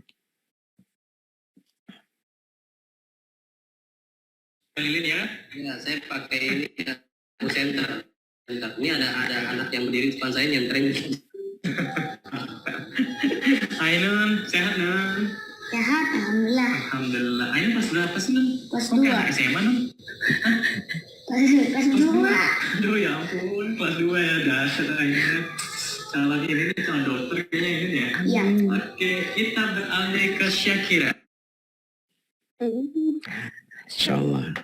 Lilin ya? Ya, saya pakai ini ya, center. Ini ada anak yang berdiri di depan saya yang tren. Ainun, sehat Nun? Sehat, alhamdulillah. Alhamdulillah. Ainun pas berapa sih Nun? Kelas Kok 2. kayak SMA Nun? Kelas 2. Aduh ya ampun, kelas 2 ya, dasar Ainun. Calon ini calon dokter kayaknya ini ya? Iya. Oke, kita beralih ke Syakira. Insyaallah.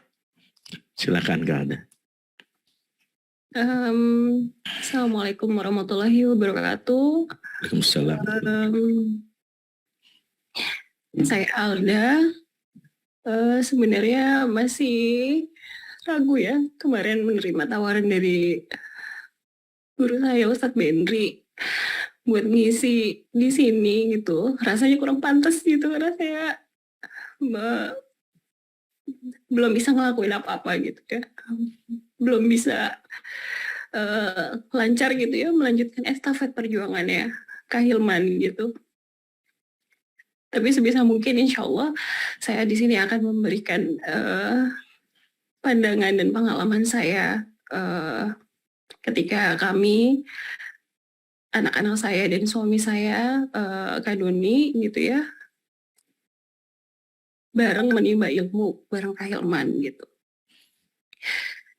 Silakan Kak Alda. Assalamualaikum warahmatullahi wabarakatuh. Waalaikumsalam. Saya Alda. Sebenarnya masih ragu ya kemarin menerima tawaran dari guru saya Ustadz Bendri buat ngisi di sini gitu. Rasanya kurang pantas gitu karena saya belum bisa ngelakuin apa-apa gitu ya, belum bisa lancar gitu ya melanjutkan estafet perjuangannya Kak Hilman gitu. Tapi sebisa mungkin insya Allah saya di sini akan memberikan pandangan dan pengalaman saya ketika kami, anak-anak saya dan suami saya, Kak Doni gitu ya, bareng menimba ilmu bareng Kak Hilman gitu.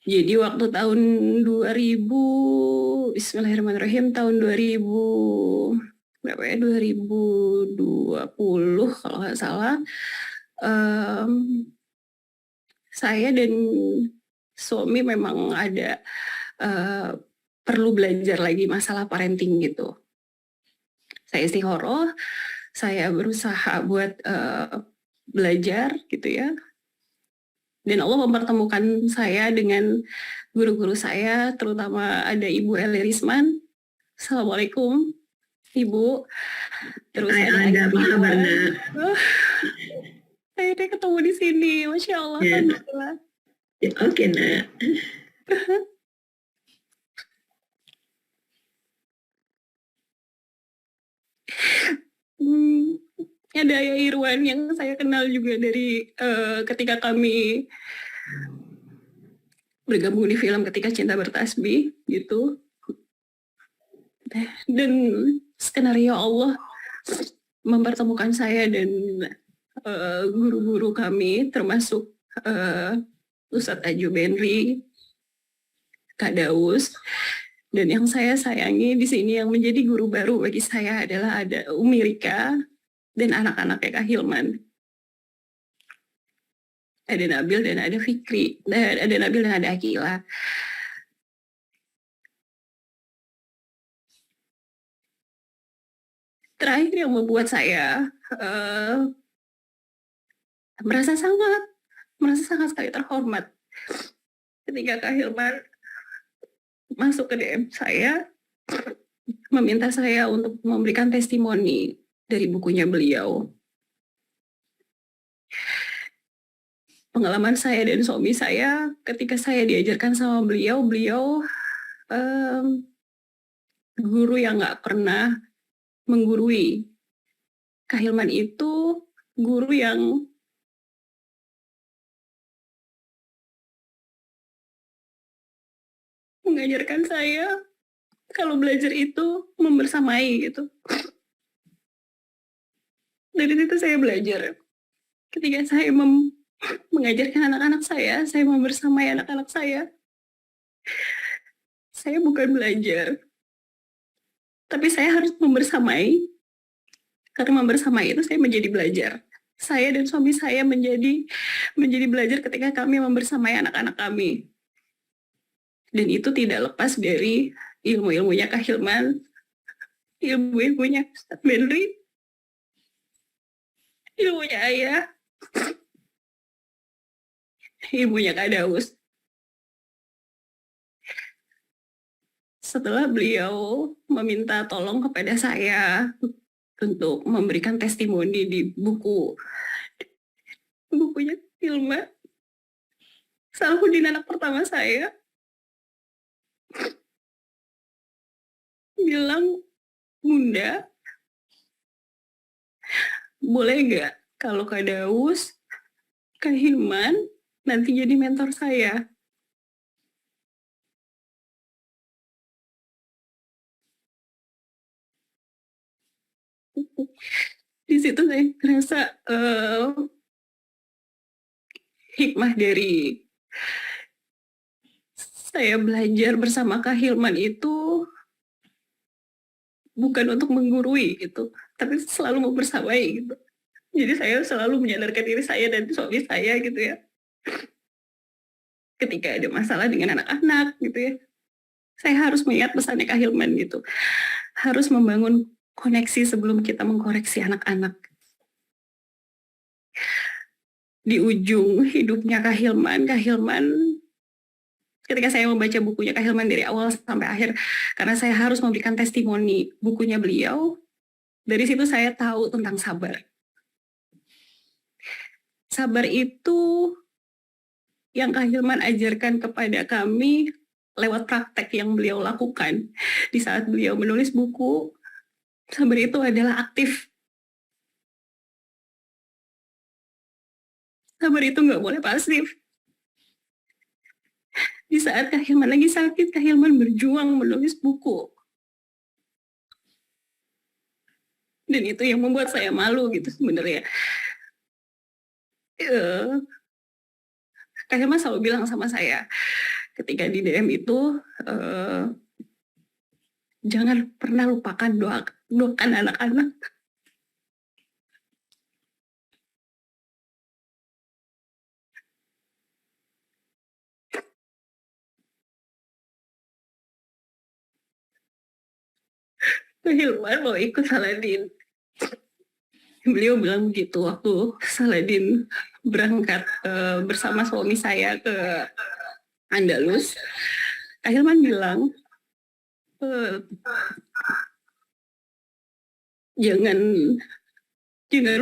Jadi waktu tahun 2000, Bismillahirrahmanirrahim, tahun 2000 berapa ya, 2020 kalau nggak salah, saya dan suami memang ada perlu belajar lagi masalah parenting gitu. Saya istikharah, saya berusaha buat belajar gitu ya, dan Allah mempertemukan saya dengan guru-guru saya, terutama ada Ibu Eli Risman. Assalamualaikum Ibu. Terus Ada apa kabar Nak? Akhirnya ketemu di sini, Masya Allah. Ya. Alhamdulillah. Ya, oke Nak. Hmm, ada Ayah Irwan yang saya kenal juga dari ketika kami bergabung di film Ketika Cinta Bertasbih gitu. Dan skenario Allah mempertemukan saya dan guru-guru kami termasuk Ustadz Aju Benri, Kak Daus, dan yang saya sayangi di sini yang menjadi guru baru bagi saya adalah ada Umi Rika dan anak-anaknya Kak Hilman. Ada Nabil dan ada Fikri, ada Nabil dan ada Akila. Terakhir yang membuat saya merasa sangat sekali terhormat ketika Kak Hilman masuk ke DM saya, meminta saya untuk memberikan testimoni dari bukunya beliau. Pengalaman saya dan suami saya ketika saya diajarkan sama beliau guru yang nggak pernah menggurui. Kak Hilman itu guru yang mengajarkan saya kalau belajar itu membersamai gitu. Dari situ saya belajar. Ketika saya mengajarkan anak-anak saya membersamai anak-anak saya bukan belajar, tapi saya harus membersamai. Karena membersamai itu saya menjadi belajar. Saya dan suami saya menjadi belajar ketika kami membersamai anak-anak kami. Dan itu tidak lepas dari ilmu-ilmunya Kak Hilman, ilmu-ilmunya Ustadz Benri, ilmunya Ayah, ilmunya Kak Daus. Setelah beliau meminta tolong kepada saya untuk memberikan testimoni di bukunya Hilman, Salahuddin anak pertama saya bilang, Bunda, boleh nggak kalau Kak Daus, Kak Hilman nanti jadi mentor saya? Di situ saya merasa hikmah dari saya belajar bersama Kak Hilman itu bukan untuk menggurui gitu, tapi selalu mau bersamai gitu. Jadi saya selalu menyadarkan diri saya dan suami saya gitu ya. Ketika ada masalah dengan anak-anak gitu ya, saya harus mengingat pesannya Kak Hilman gitu. Harus membangun koneksi sebelum kita mengkoreksi anak-anak. Di ujung hidupnya Kak Hilman ketika saya membaca bukunya Kak Hilman dari awal sampai akhir, karena saya harus memberikan testimoni bukunya beliau, dari situ saya tahu tentang sabar. Sabar itu yang Kak Hilman ajarkan kepada kami lewat praktek yang beliau lakukan. Di saat beliau menulis buku, sabar itu adalah aktif. Sabar itu nggak boleh pasif. Di saat Kak Hilman lagi sakit, Kak Hilman berjuang menulis buku. Dan itu yang membuat saya malu gitu sebenarnya. Kak Hilman selalu bilang sama saya, ketika di DM itu, jangan pernah lupakan doakan anak-anak. Kak Hilman mau ikut Saladin. Beliau bilang begitu waktu Saladin berangkat bersama suami saya ke Andalus. Kak Hilman bilang, jangan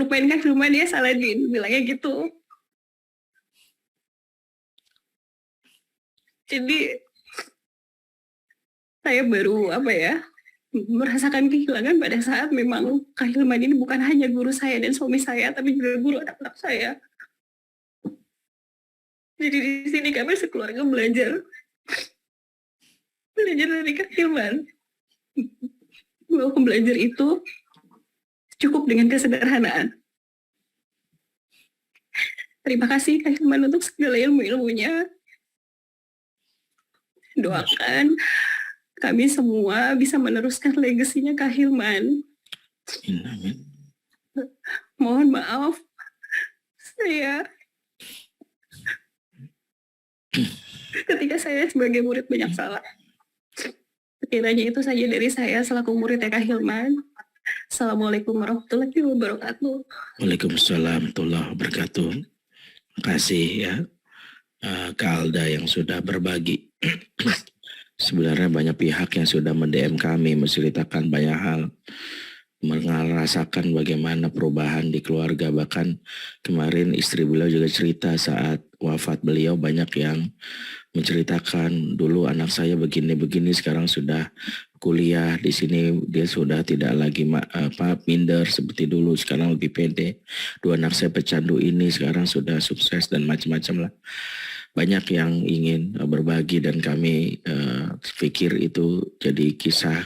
lupain Kak Hilman ya Saladin, bilangnya gitu. Jadi saya baru merasakan kehilangan pada saat memang Kak Hilman ini bukan hanya guru saya dan suami saya, tapi juga guru anak-anak saya. Jadi di sini kami sekeluarga belajar dari Kak Hilman. Bahwa belajar itu cukup dengan kesederhanaan. Terima kasih Kak Hilman untuk segala ilmu-ilmunya. Doakan kami semua bisa meneruskan legasinya Kak Hilman. Amin. Mohon maaf, saya ketika saya sebagai murid banyak salah. Sekiranya itu saja dari saya selaku murid Kak Hilman. Assalamualaikum warahmatullahi wabarakatuh. Waalaikumsalam warahmatullahi wabarakatuh. Terima kasih ya Kak Alda yang sudah berbagi. Sebenarnya banyak pihak yang sudah mendm kami menceritakan banyak hal, merasakan bagaimana perubahan di keluarga. Bahkan kemarin istri beliau juga cerita saat wafat beliau, banyak yang menceritakan dulu anak saya begini-begini, sekarang sudah kuliah di sini, dia sudah tidak lagi minder seperti dulu, sekarang lebih pede. Dua anak saya pecandu ini sekarang sudah sukses dan macam-macam lah. Banyak yang ingin berbagi dan kami pikir itu jadi kisah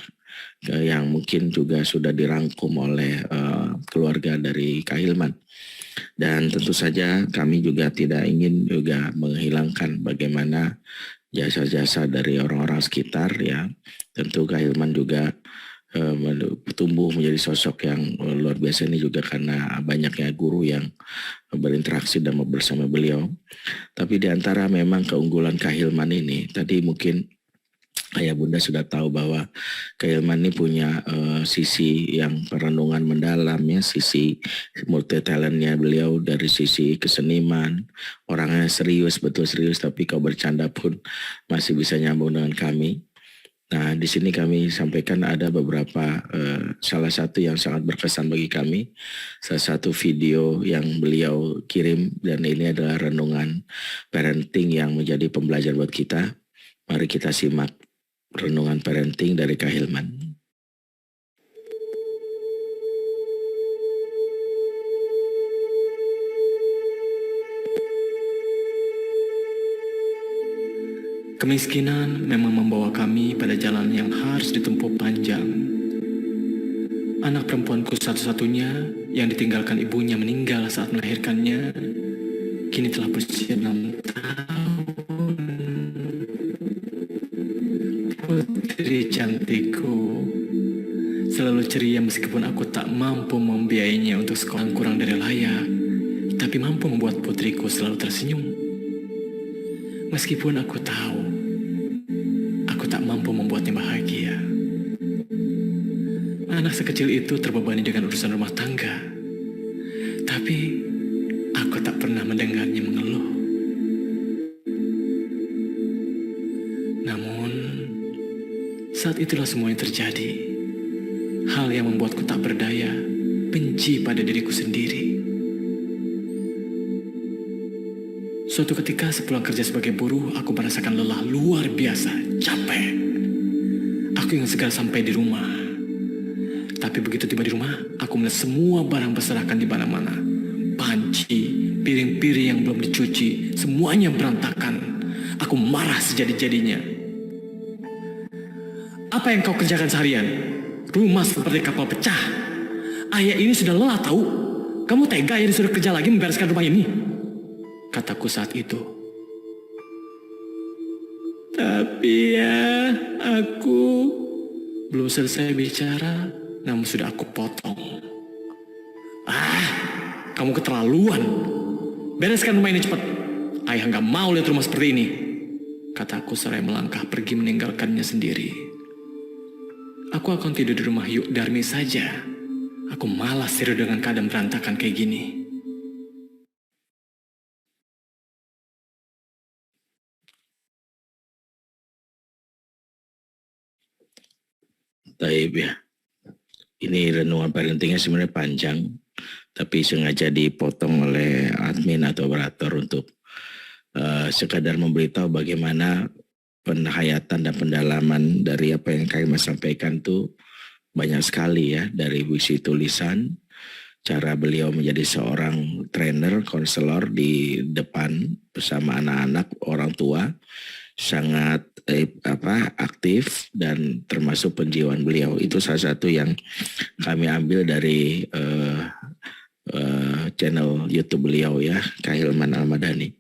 yang mungkin juga sudah dirangkum oleh keluarga dari Kak Hilman. Dan tentu saja kami juga tidak ingin juga menghilangkan bagaimana jasa-jasa dari orang-orang sekitar ya. Tentu Kak Hilman juga tumbuh menjadi sosok yang luar biasa ini juga karena banyaknya guru yang berinteraksi dan bersama beliau. Tapi di antara memang keunggulan Kak Hilman ini, tadi mungkin Ayah Bunda sudah tahu bahwa Kak Hilman ini punya sisi yang perenungan mendalam ya, sisi multi talentnya beliau dari sisi keseniman, orangnya serius, betul serius, tapi kalau bercanda pun masih bisa nyambung dengan kami. Nah, di sini kami sampaikan ada beberapa, salah satu yang sangat berkesan bagi kami, salah satu video yang beliau kirim, dan ini adalah renungan parenting yang menjadi pembelajaran buat kita. Mari kita simak renungan parenting dari Kak Hilman. Kemiskinan memang membawa kami pada jalan yang harus ditempuh panjang. Anak perempuanku satu-satunya yang ditinggalkan ibunya meninggal saat melahirkannya, kini telah berusia 6 tahun. Putri cantikku, selalu ceria meskipun aku tak mampu membiayainya untuk sekolah yang kurang dari layak, tapi mampu membuat putriku selalu tersenyum. Meskipun aku tahu, aku tak mampu membuatnya bahagia. Anak sekecil itu terbebani dengan urusan rumah tangga. Tapi, aku tak pernah mendengarnya mengeluh. Namun, saat itulah semua yang terjadi. Hal yang membuatku tak berdaya, benci pada diriku sendiri. Suatu ketika sepulang kerja sebagai buruh, aku merasakan lelah luar biasa, capek. Aku ingin segera sampai di rumah. Tapi begitu tiba di rumah, aku melihat semua barang berserakan di mana-mana. Panci, piring-piring yang belum dicuci, semuanya berantakan. Aku marah sejadi-jadinya. Apa yang kau kerjakan seharian? Rumah seperti kapal pecah. Ayah ini sudah lelah tahu. Kamu tega ya disuruh kerja lagi membereskan rumah ini? Kataku saat itu. Tapi ya, aku belum selesai bicara, namun sudah aku potong. Kamu keterlaluan. Bereskan rumah ini cepat. Ayah nggak mau lihat rumah seperti ini. Kataku seraya melangkah pergi meninggalkannya sendiri. Aku akan tidur di rumah Yuk Darmi saja. Aku malas tidur dengan keadaan berantakan kayak gini. Taib ya. Ini renungan parentingnya sebenarnya panjang, tapi sengaja dipotong oleh admin atau operator untuk sekadar memberitahu bagaimana penghayatan dan pendalaman dari apa yang kami sampaikan itu banyak sekali ya, dari visi tulisan, cara beliau menjadi seorang trainer, konselor di depan bersama anak-anak, orang tua, sangat aktif, dan termasuk penjiwaan beliau. Itu salah satu yang kami ambil dari channel YouTube beliau ya, Kak Hilman Al-Madani.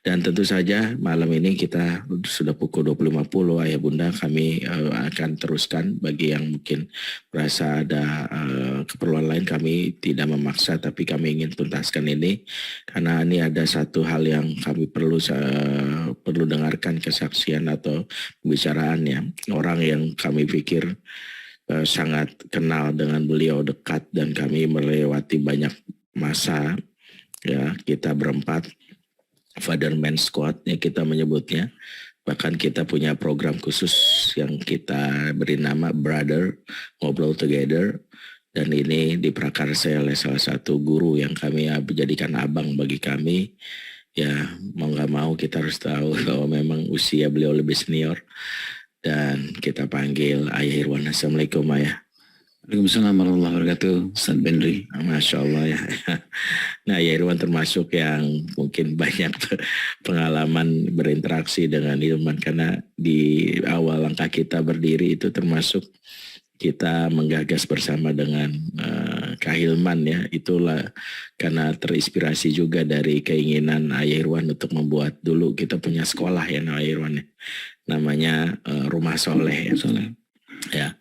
Dan tentu saja malam ini kita sudah pukul 20.50, Ayah Bunda, kami akan teruskan. Bagi yang mungkin merasa ada keperluan lain, kami tidak memaksa, tapi kami ingin tuntaskan ini karena ini ada satu hal yang kami perlu dengarkan, kesaksian atau pembicaraannya orang yang kami pikir sangat kenal dengan beliau, dekat, dan kami melewati banyak masa ya. Kita berempat, Fatherman Squad ya kita menyebutnya. Bahkan kita punya program khusus yang kita beri nama Brother Ngobrol Together, dan ini diprakarsai oleh salah satu guru yang kami jadikan abang bagi kami. Ya mau nggak mau kita harus tahu bahwa memang usia beliau lebih senior, dan kita panggil Ayah Irwan. Assalamualaikum Ayah. Waalaikumsalam warahmatullahi wabarakatuh, Ustaz Benri. Masya Allah ya. Nah, ya Irwan termasuk yang mungkin banyak pengalaman berinteraksi dengan Hilman, karena di awal langkah kita berdiri itu termasuk kita menggagas bersama dengan Kak Hilman ya. Itulah karena terinspirasi juga dari keinginan Ayah Irwan untuk membuat, dulu kita punya sekolah ya Ayah Irwan ya. Namanya Rumah Soleh ya. Soleh. Ya.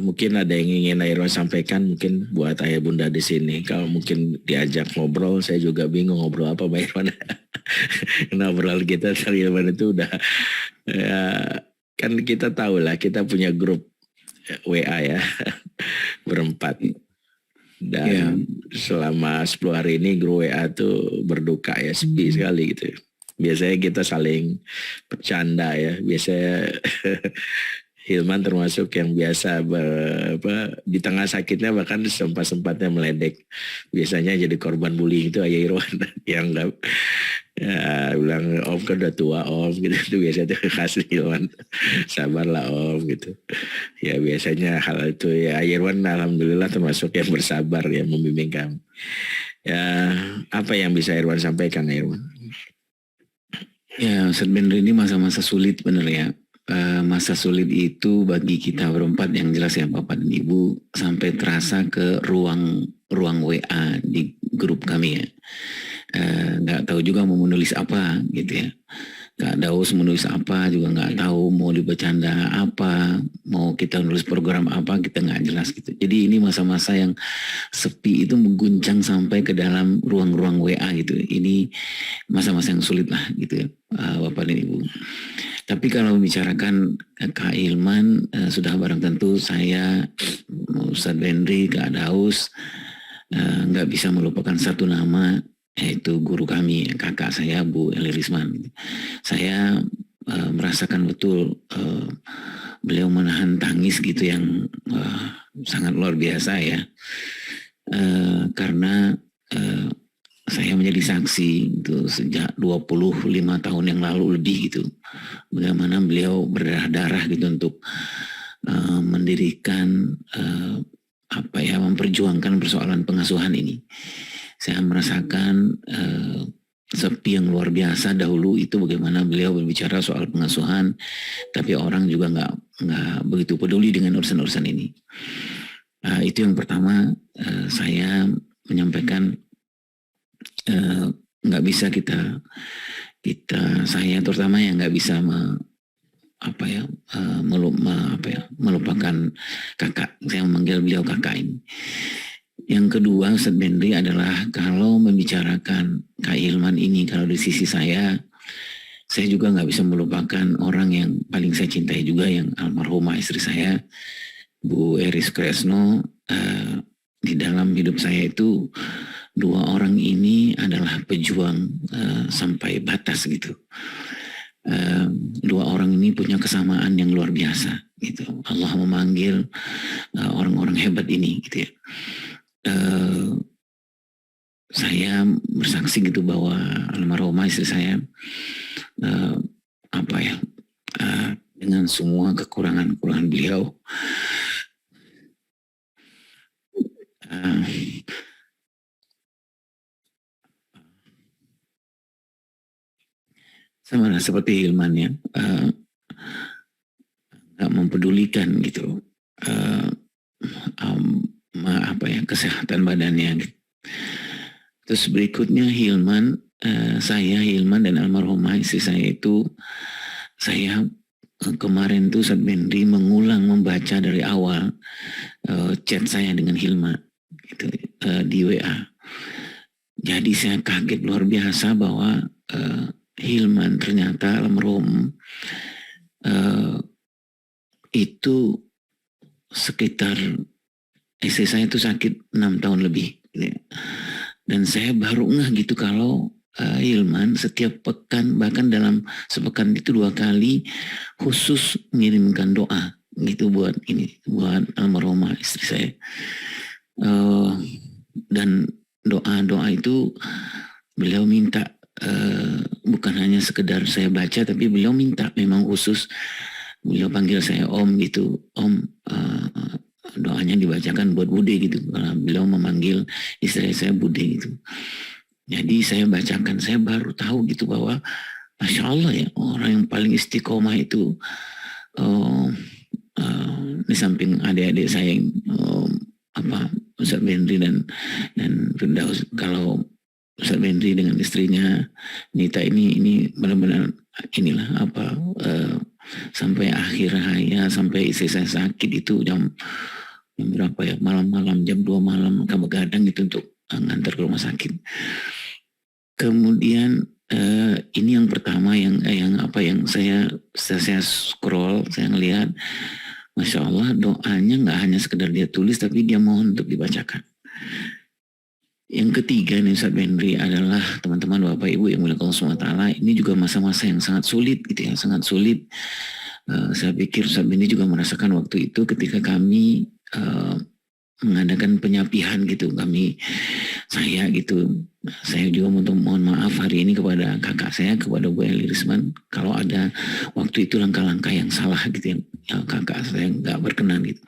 Mungkin ada yang ingin Ayah Irwan sampaikan, mungkin buat Ayah Bunda di sini. Kalau mungkin diajak ngobrol, saya juga bingung ngobrol apa Mbak Irwan. Karena obrolan kita dari Irwan itu udah ya, kan kita tahu lah, kita punya grup WA ya berempat, dan selama 10 hari ini grup WA tuh berduka ya, sepi sekali gitu. Biasanya kita saling bercanda ya, biasanya Hilman termasuk yang biasa di tengah sakitnya bahkan sempat-sempatnya meledek. Biasanya jadi korban bullying itu Ayah Irwan yang enggak ya, bilang Om kan udah tua Om gitu. Itu biasanya tuh kasih Hilman, sabarlah Om gitu. Ya biasanya hal itu ya Ayah Irwan alhamdulillah termasuk yang bersabar ya membimbing kami. Ya apa yang bisa Irwan sampaikan Irwan? Ya Ustaz Benri, ini masa-masa sulit benar ya. Masa sulit itu bagi kita berempat yang jelas ya, Bapak dan Ibu, sampai terasa ke ruang WA di grup kami ya. Nggak tahu juga mau menulis apa gitu ya. Nggak tahu menulis apa juga, nggak tahu mau dibecanda apa, mau kita nulis program apa, kita nggak jelas gitu. Jadi ini masa-masa yang sepi itu mengguncang sampai ke dalam ruang-ruang WA gitu. Ini masa-masa yang sulit lah gitu ya, Bapak dan Ibu. Tapi kalau membicarakan Kak Hilman, sudah barang tentu saya, Ustaz Benri, Kak Daus, nggak bisa melupakan satu nama, yaitu guru kami, kakak saya Bu Eli Risman. Saya merasakan betul beliau menahan tangis gitu yang sangat luar biasa ya, karena saya menjadi saksi itu sejak 25 tahun yang lalu lebih gitu, bagaimana beliau berdarah-darah gitu untuk mendirikan memperjuangkan persoalan pengasuhan ini. Saya merasakan sepi yang luar biasa dahulu itu, bagaimana beliau berbicara soal pengasuhan, tapi orang juga nggak begitu peduli dengan urusan-urusan ini. Itu yang pertama, saya menyampaikan nggak bisa saya terutama yang nggak bisa melupakan kakak. Saya memanggil beliau kakak ini. Yang kedua, Ustaz Benri, adalah kalau membicarakan Kak Hilman ini, kalau di sisi saya juga nggak bisa melupakan orang yang paling saya cintai juga, yang almarhumah istri saya, Bu Eris Kresno. Di dalam hidup saya itu, dua orang ini adalah pejuang sampai batas gitu. Dua orang ini punya kesamaan yang luar biasa gitu. Allah memanggil orang-orang hebat ini gitu ya. Saya bersaksi gitu bahwa almarhumah istri saya dengan semua kekurangan beliau, uh, sama seperti Hilman ya, nggak mempedulikan gitu kesehatan badannya. Terus berikutnya Hilman, Hilman dan almarhumah istri saya itu, saya kemarin tuh Ustadz Benri mengulang membaca dari awal chat saya dengan Hilman gitu, di WA. Jadi saya kaget luar biasa bahwa Hilman ternyata almarhum itu sekitar istri saya itu sakit 6 tahun lebih gitu ya. Dan saya baru ngeh gitu kalau Hilman setiap pekan, bahkan dalam sepekan itu 2 kali khusus mengirimkan doa gitu buat almarhumah istri saya. Dan doa-doa itu beliau minta, bukan hanya sekedar saya baca, tapi beliau minta memang khusus. Beliau panggil saya Om gitu, Om, doanya dibacakan buat Bude gitu. Kalau beliau memanggil istri saya Bude gitu. Jadi saya bacakan, saya baru tahu gitu bahwa Masya Allah ya, orang yang paling istiqomah itu di samping adik-adik saya Ustadz Benri dan Firdaus. Kalau Ustadz Benri dengan istrinya Nita ini benar-benar inilah sampai akhir hayat, sampai istri saya sakit itu jam berapa ya, malam-malam jam 2 malam begadang gitu untuk ngantar ke rumah sakit. Kemudian ini yang pertama yang saya scroll, saya ngelihat Masya Allah doanya nggak hanya sekedar dia tulis, tapi dia mohon untuk dibacakan. Yang ketiga nih Ustadz Benri adalah teman-teman Bapak Ibu yang mulia Allah SWT, ini juga masa-masa yang sangat sulit gitu ya, sangat sulit. Saya pikir Ustadz Benri juga merasakan waktu itu ketika kami mengadakan penyapihan gitu, saya juga mohon maaf hari ini kepada kakak saya, kepada Bu Eli Risman, kalau ada waktu itu langkah-langkah yang salah gitu ya, kakak saya nggak berkenan gitu.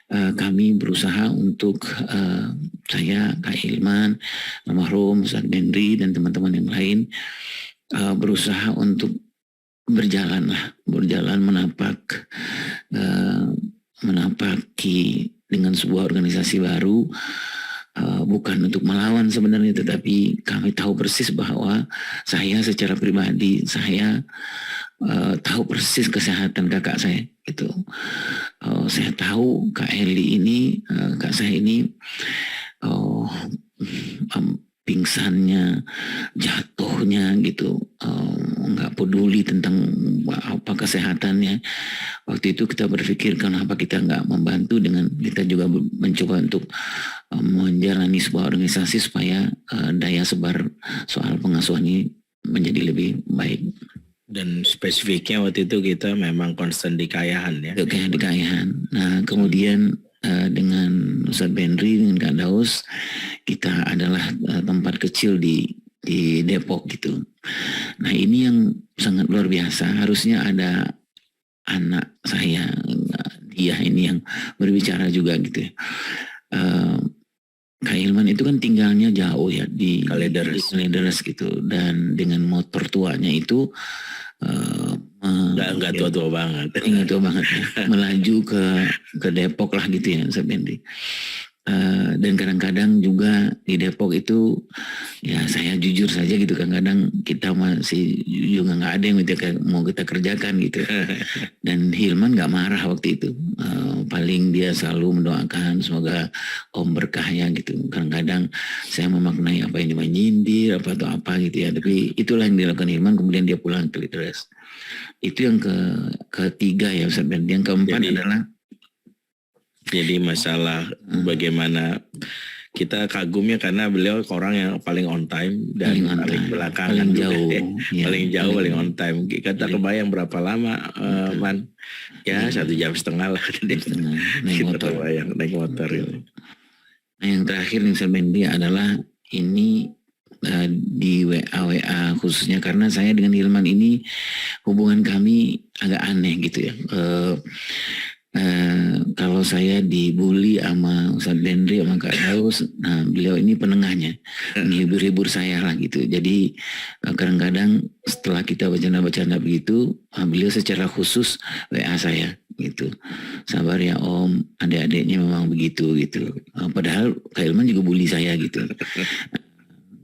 Kami berusaha untuk saya, Kak Hilman, almarhum Ustadz Benri dan teman-teman yang lain berusaha untuk berjalan menapaki dengan sebuah organisasi baru, bukan untuk melawan sebenarnya, tetapi kami tahu persis bahwa saya secara pribadi saya tahu persis kesehatan kakak saya itu. Saya tahu Kak Eli ini, kak saya ini pingsannya, jatuhnya gitu, nggak peduli tentang apa kesehatannya. Waktu itu kita berpikir kenapa kita nggak membantu dengan kita juga mencoba untuk menjalani sebuah organisasi supaya daya sebar soal pengasuhan ini menjadi lebih baik. Dan spesifiknya waktu itu kita memang konstan di Kayahan ya. Di Kayahan. Nah kemudian dengan Ustadz Benri, dengan Kak Daus, kita adalah tempat kecil di Depok gitu. Nah ini yang sangat luar biasa. Harusnya ada anak saya, dia ini yang berbicara juga gitu. Kak Hilman itu kan tinggalnya jauh ya di Kalideres gitu, dan dengan motor tuanya itu nggak tua-tua banget. Nggak tua banget ya. Melaju ke Depok lah gitu ya Ustadz Benri. Dan kadang-kadang juga di Depok itu ya saya jujur saja gitu, kadang-kadang kita masih juga nggak ada yang mau kita kerjakan gitu. Dan Hilman nggak marah waktu itu, paling dia selalu mendoakan semoga Om berkah ya gitu. Kadang-kadang saya memaknai apa yang dia menyindir apa atau apa gitu ya, tapi itulah yang dilakukan Hilman. Kemudian dia pulang ke Kalideres. Itu yang ketiga ya Ustadz Ben. Yang keempat adalah jadi masalah bagaimana kita kagumnya karena beliau orang yang paling on time dan paling belakangan, paling jauh, paling on time. Kita kebayang berapa lama Man? Ya 1,5 jam lah naik motor gitu. Nah yang terakhir yang saya bendi adalah ini di WA khususnya karena saya dengan Hilman ini hubungan kami agak aneh gitu ya. kalau saya dibully sama Ustadz Bendri sama Kak Daus, nah beliau ini penengahnya, menghibur-hibur saya lah gitu. Jadi kadang-kadang setelah kita bercanda-bercanda begitu, beliau secara khusus WA saya gitu. Sabar ya Om, adik-adiknya memang begitu gitu. Padahal Kak Hilman juga bully saya gitu.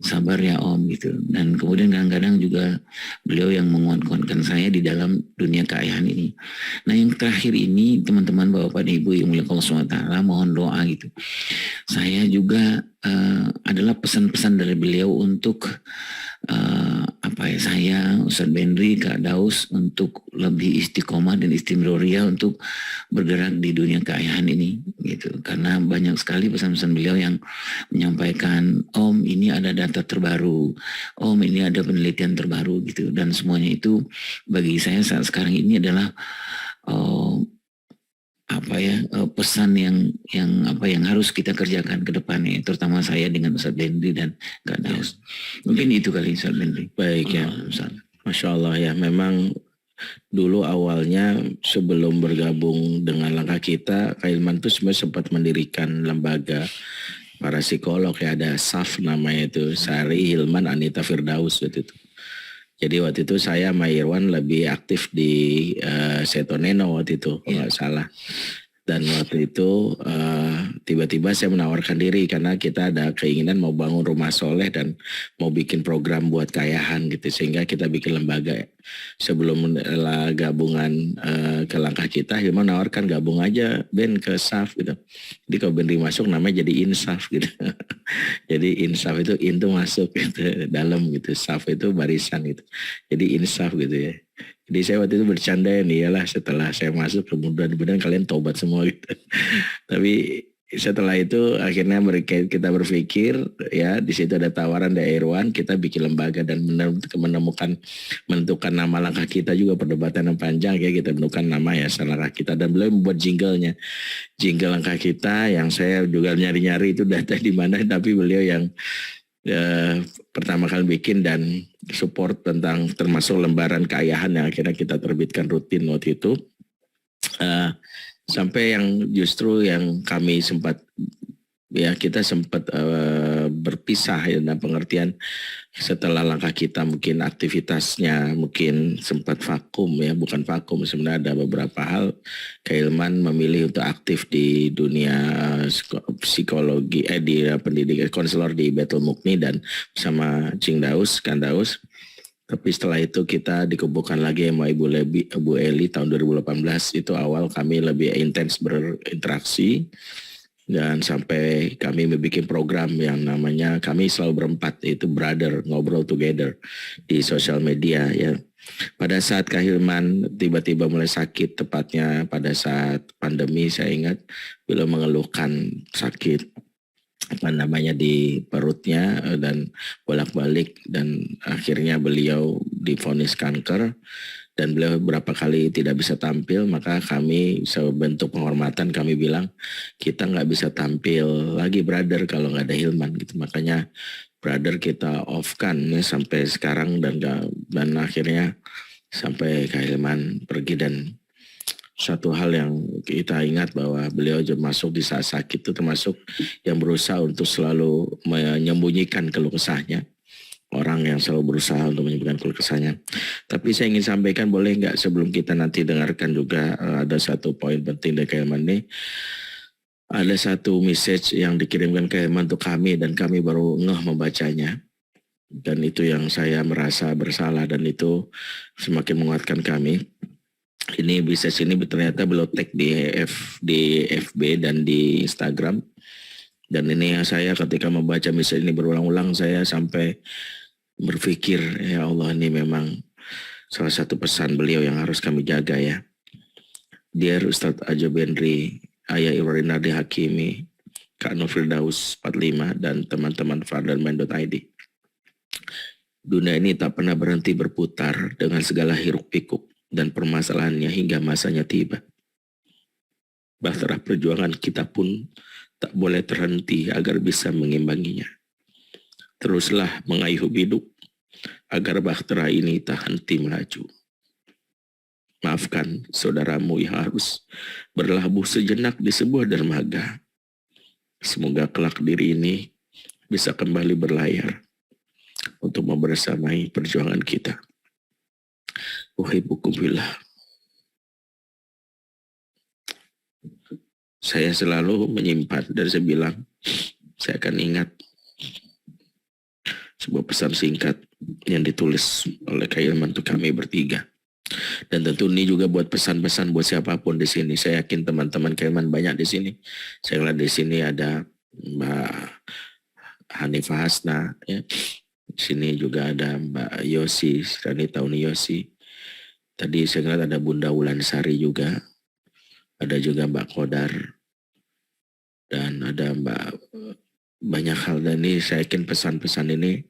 Sabar ya Om gitu. Dan kemudian kadang-kadang juga beliau yang menguatkan saya di dalam dunia keayahan ini. Nah yang terakhir ini teman-teman Bapak dan Ibu yang mulia Allah SWT, mohon doa gitu. Saya juga adalah pesan-pesan dari beliau untuk saya Ustadz Bendri, Kak Daus untuk lebih istiqomah dan istimroria untuk bergerak di dunia keayahan ini gitu. Karena banyak sekali pesan-pesan beliau yang menyampaikan, Om ini ada data terbaru, Om ini ada penelitian terbaru gitu. Dan semuanya itu bagi saya saat sekarang ini adalah pesan yang harus kita kerjakan ke depannya, terutama saya dengan Ustadz Bendri dan Kak Daus. Mungkin itu kali Ustadz Bendri. Baik ya, Masya Allah ya, memang dulu awalnya sebelum bergabung dengan Langkah Kita, Kak Hilman itu sebenarnya sempat mendirikan lembaga para psikolog ya, ada SAF namanya itu, Sari Hilman Anita Firdaus waktu itu. Jadi waktu itu saya sama Irwan lebih aktif di Setoneno waktu itu, kalau nggak salah. Dan waktu itu tiba-tiba saya menawarkan diri karena kita ada keinginan mau bangun rumah soleh dan mau bikin program buat keayahan gitu. Sehingga kita bikin lembaga. Sebelum gabungan ke Langkah Kita, Hilman menawarkan gabung aja Ben ke SAF gitu. Jadi kalau Bendri masuk namanya jadi Insaf gitu. Jadi Insaf itu in tuh masuk gitu, dalam gitu. SAF itu barisan gitu. Jadi Insaf gitu ya. Jadi saya waktu itu bercanda nih, iyalah setelah saya masuk kemudian kalian tobat semua gitu. Tapi setelah itu akhirnya kita berpikir ya, di situ ada tawaran dari Irwan, kita bikin lembaga dan menentukan nama Langkah Kita juga perdebatan yang panjang ya, kita menentukan nama ya Langkah Kita, dan beliau membuat jingle Langkah Kita yang saya juga nyari-nyari itu data di mana, tapi beliau yang pertama kali bikin dan support tentang termasuk lembaran keayahan yang akhirnya kita terbitkan rutin waktu itu, sampai yang justru yang kami sempat berpisah ya, dalam pengertian setelah Langkah Kita mungkin aktivitasnya mungkin sempat vakum ya, bukan vakum sebenarnya, ada beberapa hal Kak Hilman memilih untuk aktif di dunia psikologi di pendidikan konselor di Betul Mukni dan bersama Kan Daus. Tapi setelah itu kita dikumpulkan lagi sama Ibu Eli tahun 2018, itu awal kami lebih intens berinteraksi. Dan sampai kami membuat program yang namanya, kami selalu berempat, itu Brother, Ngobrol Together di sosial media ya. Pada saat Kak Hilman tiba-tiba mulai sakit, tepatnya pada saat pandemi, saya ingat beliau mengeluhkan sakit di perutnya dan bolak-balik, dan akhirnya beliau divonis kanker. Dan beliau beberapa kali tidak bisa tampil, maka kami sebentuk penghormatan kami bilang kita nggak bisa tampil lagi Brother kalau nggak ada Hilman gitu. Makanya Brother kita off kan ya, sampai sekarang dan akhirnya sampai Kak Hilman pergi. Dan satu hal yang kita ingat bahwa beliau masuk di saat sakit itu termasuk yang berusaha untuk selalu menyembunyikan keluh kesahnya. Orang yang selalu berusaha untuk menyebutkan keluh kesahnya. Tapi saya ingin sampaikan, boleh nggak sebelum kita nanti dengarkan juga ada satu poin penting dari Kak Hilman ini. Ada satu message yang dikirimkan Kak Hilman untuk kami dan kami baru ngeh membacanya. Dan itu yang saya merasa bersalah dan itu semakin menguatkan kami. Ini message ini ternyata beliau tag di FB dan di Instagram. Dan ini saya ketika membaca message ini berulang-ulang, saya sampai berpikir, ya Allah, ini memang salah satu pesan beliau yang harus kami jaga ya. Dear Ustadz Ajo Bendri, Ayah Iwarinardi Hakimi, Kak Nur Firdaus 45, dan teman-teman Fardanman.id. Dunia ini tak pernah berhenti berputar dengan segala hiruk pikuk dan permasalahannya hingga masanya tiba. Bahtera perjuangan kita pun tak boleh terhenti agar bisa mengimbanginya. Teruslah mengayuh hidup agar bahtera ini tak henti melaju. Maafkan saudaramu yang harus berlabuh sejenak di sebuah dermaga. Semoga kelak diri ini bisa kembali berlayar untuk membersamai perjuangan kita. Uhibbukum fillah. Saya selalu menyimpan dan saya bilang, saya akan ingat sebuah pesan singkat yang ditulis oleh Kak Hilman untuk kami bertiga. Dan tentu ini juga buat pesan-pesan buat siapapun di sini. Saya yakin teman-teman Kak Hilman banyak di sini. Saya lihat di sini ada Mbak Hanifah Hasna, ya. Di sini juga ada Mbak Yosi, Rani Tauni Yosi. Tadi saya lihat ada Bunda Wulansari juga. Ada juga Mbak Kodar. Dan ada banyak hal. Dan ini saya yakin pesan-pesan ini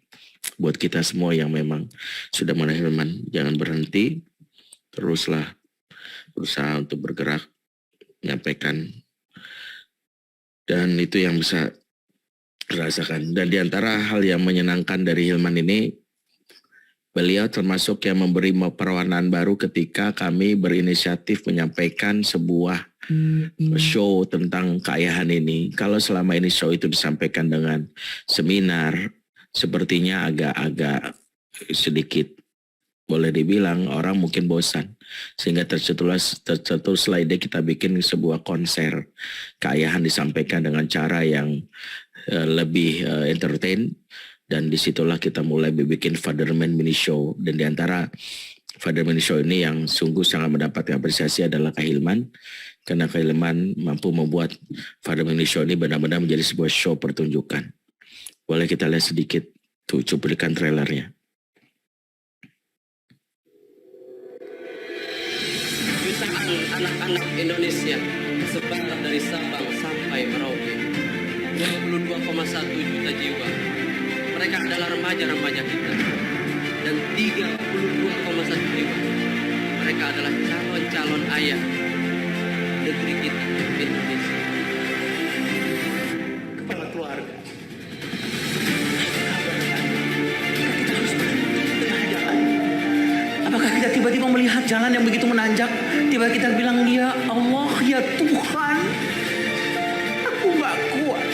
buat kita semua yang memang sudah menahilman. Jangan berhenti. Teruslah berusaha untuk bergerak, menyampaikan. Dan itu yang bisa dirasakan. Dan diantara hal yang menyenangkan dari Hilman ini, beliau termasuk yang memberi perwarnaan baru ketika kami berinisiatif menyampaikan sebuah show tentang keayahan ini. Kalau selama ini show itu disampaikan dengan seminar, sepertinya agak-agak sedikit boleh dibilang orang mungkin bosan. Sehingga tercetuslah ide kita bikin sebuah konser keayahan disampaikan dengan cara yang lebih entertain. Dan disitulah kita mulai bikin Fatherman Mini Show. Dan diantara Fatherman Mini Show ini yang sungguh sangat mendapat apresiasi adalah Kak Hilman. Karena Kak Hilman mampu membuat Fatherman Mini Show ini benar-benar menjadi sebuah show pertunjukan. Boleh kita lihat sedikit tuh cuplikan trailernya. Jutaan anak-anak Indonesia sebar dari Sabang sampai Merauke. 22,1 juta jiwa. Mereka adalah remaja-remaja kita. Dan 32,1 jiwa. Mereka adalah calon-calon ayah negeri kita, Indonesia. Kepala keluarga. Apakah kita tiba-tiba melihat jalan yang begitu menanjak, tiba kita bilang, ya Allah, ya Tuhan, aku gak kuat.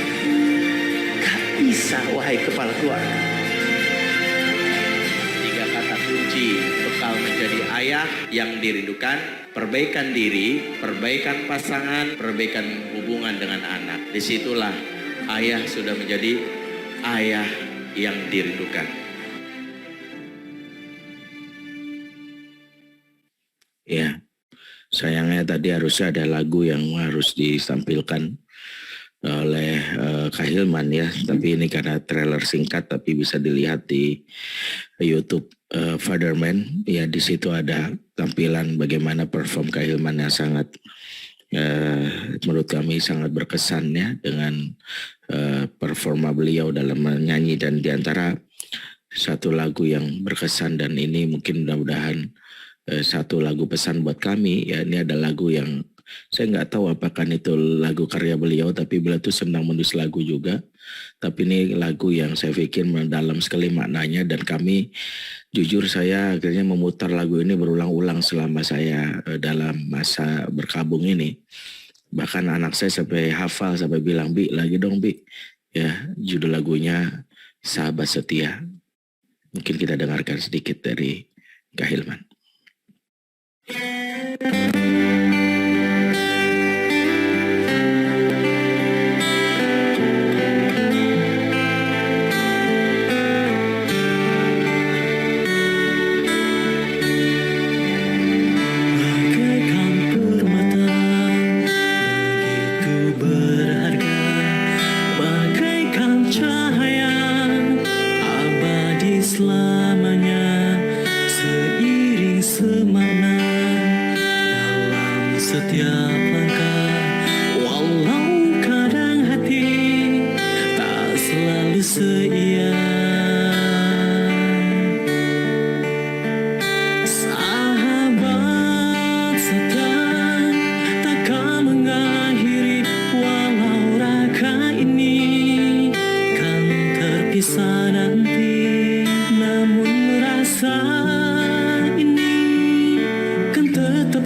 Gak bisa, wahai kepala keluarga. 3 kata kunci bekal menjadi ayah yang dirindukan: perbaikan diri, perbaikan pasangan, perbaikan hubungan dengan anak. Disitulah ayah sudah menjadi ayah yang dirindukan. Ya, sayangnya tadi harusnya ada lagu yang harus ditampilkan oleh Kak Hilman ya. Tapi ini karena trailer singkat, tapi bisa dilihat di YouTube Fatherman. Ya, di situ ada tampilan bagaimana perform Kak Hilman yang sangat menurut kami sangat berkesan ya dengan performa beliau dalam menyanyi. Dan diantara satu lagu yang berkesan, dan ini mungkin mudah-mudahan satu lagu pesan buat kami ya. Ini ada lagu yang saya nggak tahu apakah itu lagu karya beliau, tapi beliau tuh senang menulis lagu juga. Tapi ini lagu yang saya pikir mendalam sekali maknanya, dan kami jujur saya akhirnya memutar lagu ini berulang-ulang selama saya dalam masa berkabung ini. Bahkan anak saya sampai hafal, sampai bilang, "Bi, lagi dong Bi." Ya, judul lagunya Sahabat Setia. Mungkin kita dengarkan sedikit dari Kak Hilman. Namun rasa ini kan tetap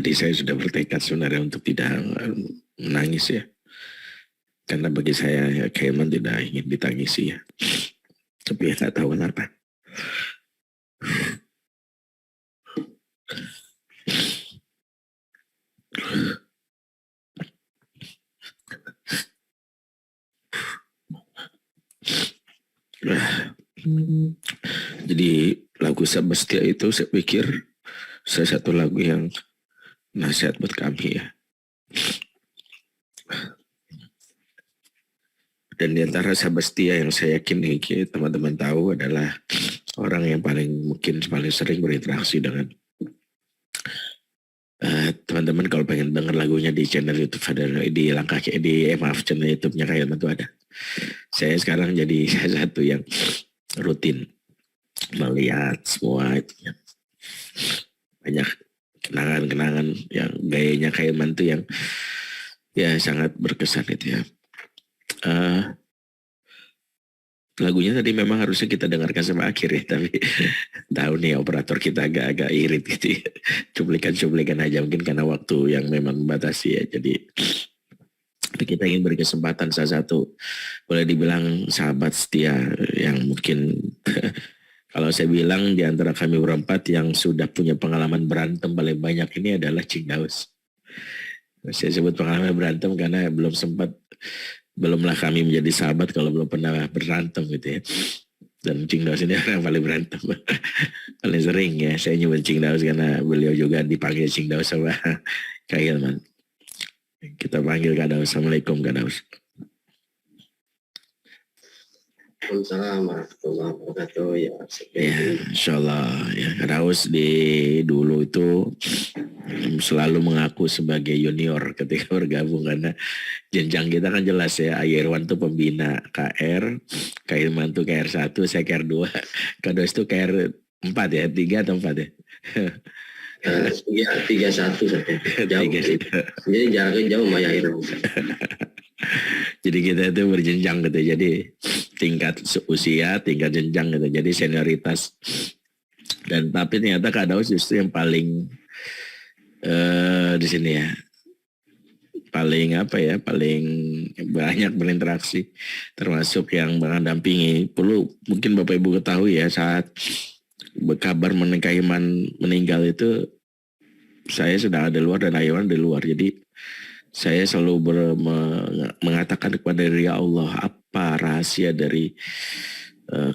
tadi saya sudah bertekad sebenarnya untuk tidak menangis ya. Karena bagi saya ya, Khairman tidak ingin ditangisi ya. Tapi ya nggak tahu kenapa. Jadi lagu Sabestia itu saya pikir salah satu lagu yang nasihat buat kami ya. Dan di antara Sabestia yang saya yakin teman-teman tahu adalah orang yang mungkin paling sering berinteraksi dengan teman-teman. Kalau pengen denger lagunya di channel YouTube ada di channel YouTube-nya Khairman itu ada. Saya sekarang jadi salah satu yang rutin melihat semua itu ya. Banyak kenangan-kenangan yang gayanya Khairman itu yang ya sangat berkesan itu ya. Lagunya tadi memang harusnya kita dengarkan sampai akhir ya, tapi tahu nih operator kita agak-agak irit gitu ya. Cuplikan-cuplikan aja mungkin karena waktu yang memang membatasi ya. Jadi kita ingin beri kesempatan salah satu boleh dibilang sahabat setia yang mungkin kalau saya bilang di antara kami berempat yang sudah punya pengalaman berantem paling banyak ini adalah Cing Daus. Saya sebut pengalaman berantem karena belumlah kami menjadi sahabat kalau belum pernah berantem gitu ya. Dan Cing Daus ini orang paling berantem. Paling sering ya. Saya nyebut Cing Daus karena beliau juga dipanggil Cing Daus sama Khairman. Kita panggil Kak Daus. Assalamualaikum Kak Daus. Waalaikumsalam warahmatullahi wabarakatuh. Ya, insyaallah ya. Kak Daus dulu itu selalu mengaku sebagai junior ketika bergabung karena jenjang kita kan jelas ya. Irwan tuh pembina KR, Khairman tuh KR 1, saya KR 2, Kak Daus tuh KR 4 ya, 3 atau 4 ya? Ya 31 saja. Jauh. Jadi jaraknya jauh sama Irwan. Jadi kita itu berjenjang gitu. Jadi tingkat usia, tingkat jenjang gitu. Jadi senioritas. Dan tapi ternyata Kak Daus justru yang paling di sini ya. Paling banyak berinteraksi. Termasuk yang mendampingi. Perlu mungkin Bapak Ibu ketahui ya saat kabar Khairman meninggal itu saya sedang ada di luar dan Irwan di luar. Jadi saya selalu mengatakan kepada diri Allah apa rahasia dari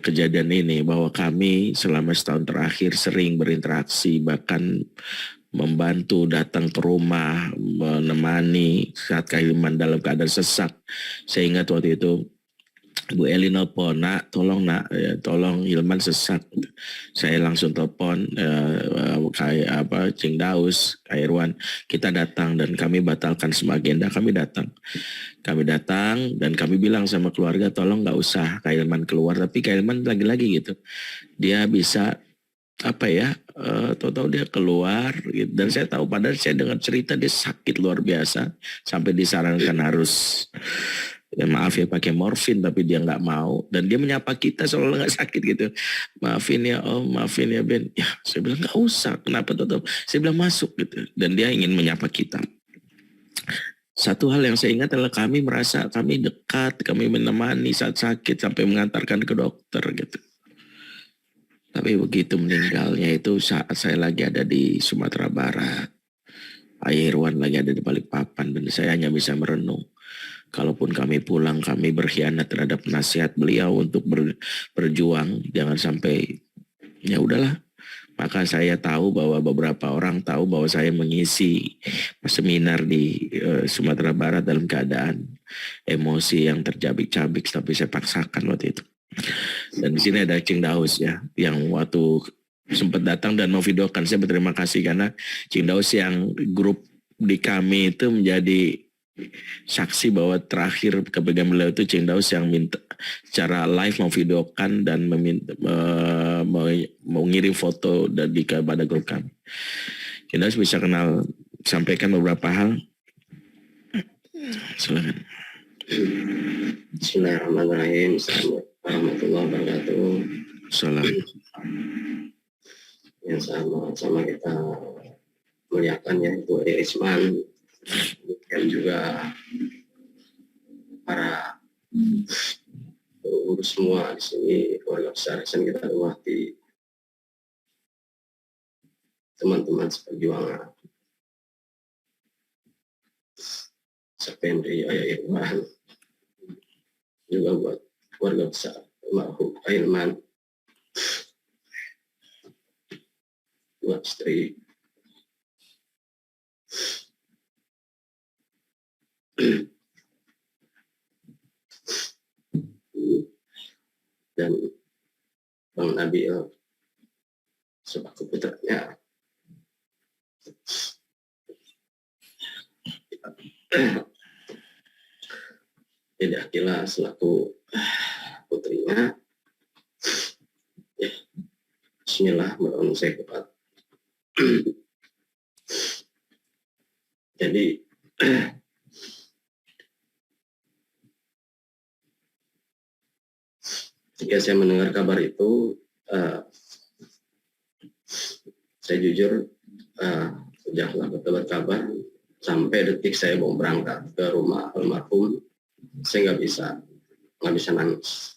kejadian ini, bahwa kami selama setahun terakhir sering berinteraksi, bahkan membantu datang ke rumah, menemani saat Khairman dalam keadaan sesak. Saya ingat waktu itu Bu Eli nelpon, tolong Hilman sesak. Saya langsung telepon Cing Daus, Irwan, kita datang dan kami batalkan semua agenda. Kami datang dan kami bilang sama keluarga, tolong nggak usah Khairman keluar, tapi Khairman lagi-lagi gitu, dia bisa tahu dia keluar gitu. Dan saya tahu padahal saya dengar cerita dia sakit luar biasa sampai disarankan harus maaf ya pakai morfin, tapi dia nggak mau dan dia menyapa kita seolah nggak sakit gitu. Maafin ya Om, maafin ya Ben. Ya saya bilang nggak usah, kenapa tetap? Saya bilang masuk gitu dan dia ingin menyapa kita. Satu hal yang saya ingat adalah kami merasa kami dekat, kami menemani saat sakit sampai mengantarkan ke dokter gitu. Tapi begitu meninggalnya itu saat saya lagi ada di Sumatera Barat, Pak Irwan lagi ada di Balikpapan dan saya hanya bisa merenung. Kalaupun kami pulang, kami berkhianat terhadap nasihat beliau untuk berjuang. Jangan sampai, ya udahlah. Maka saya tahu bahwa beberapa orang tahu bahwa saya mengisi seminar di Sumatera Barat dalam keadaan emosi yang tercabik-cabik, tapi saya paksakan waktu itu. Dan di sini ada Cing Daus ya, yang waktu sempat datang dan mau videokan. Saya berterima kasih karena Cing Daus yang grup di kami itu menjadi saksi bahwa terakhir kepegang beliau itu Cing Daus yang minta secara live mau videokan dan mau ngirim foto dari kepada grup kami. Cing Daus bisa sampaikan beberapa hal. Silakan. Bismillahirrahmanirrahim. Assalamualaikum warahmatullahi wabarakatuh. Salam. Yang sama kita memuliakannya itu Irisman, dan juga para urus semua di sini, keluarga besar Ihsan kita hormati, teman-teman seperjuangan, Sependri, Ayah Irwan, juga buat keluarga besar almarhum Hilman, buat istri, dan Bang Nabil sebagai putranya. Jadi Akila selaku putrinya, ya, bismillah, mohon saya kuat. Jadi ketika saya mendengar kabar itu, saya jujur sejak dapat kabar sampai detik saya mau berangkat ke rumah almarhum, saya nggak bisa nangis.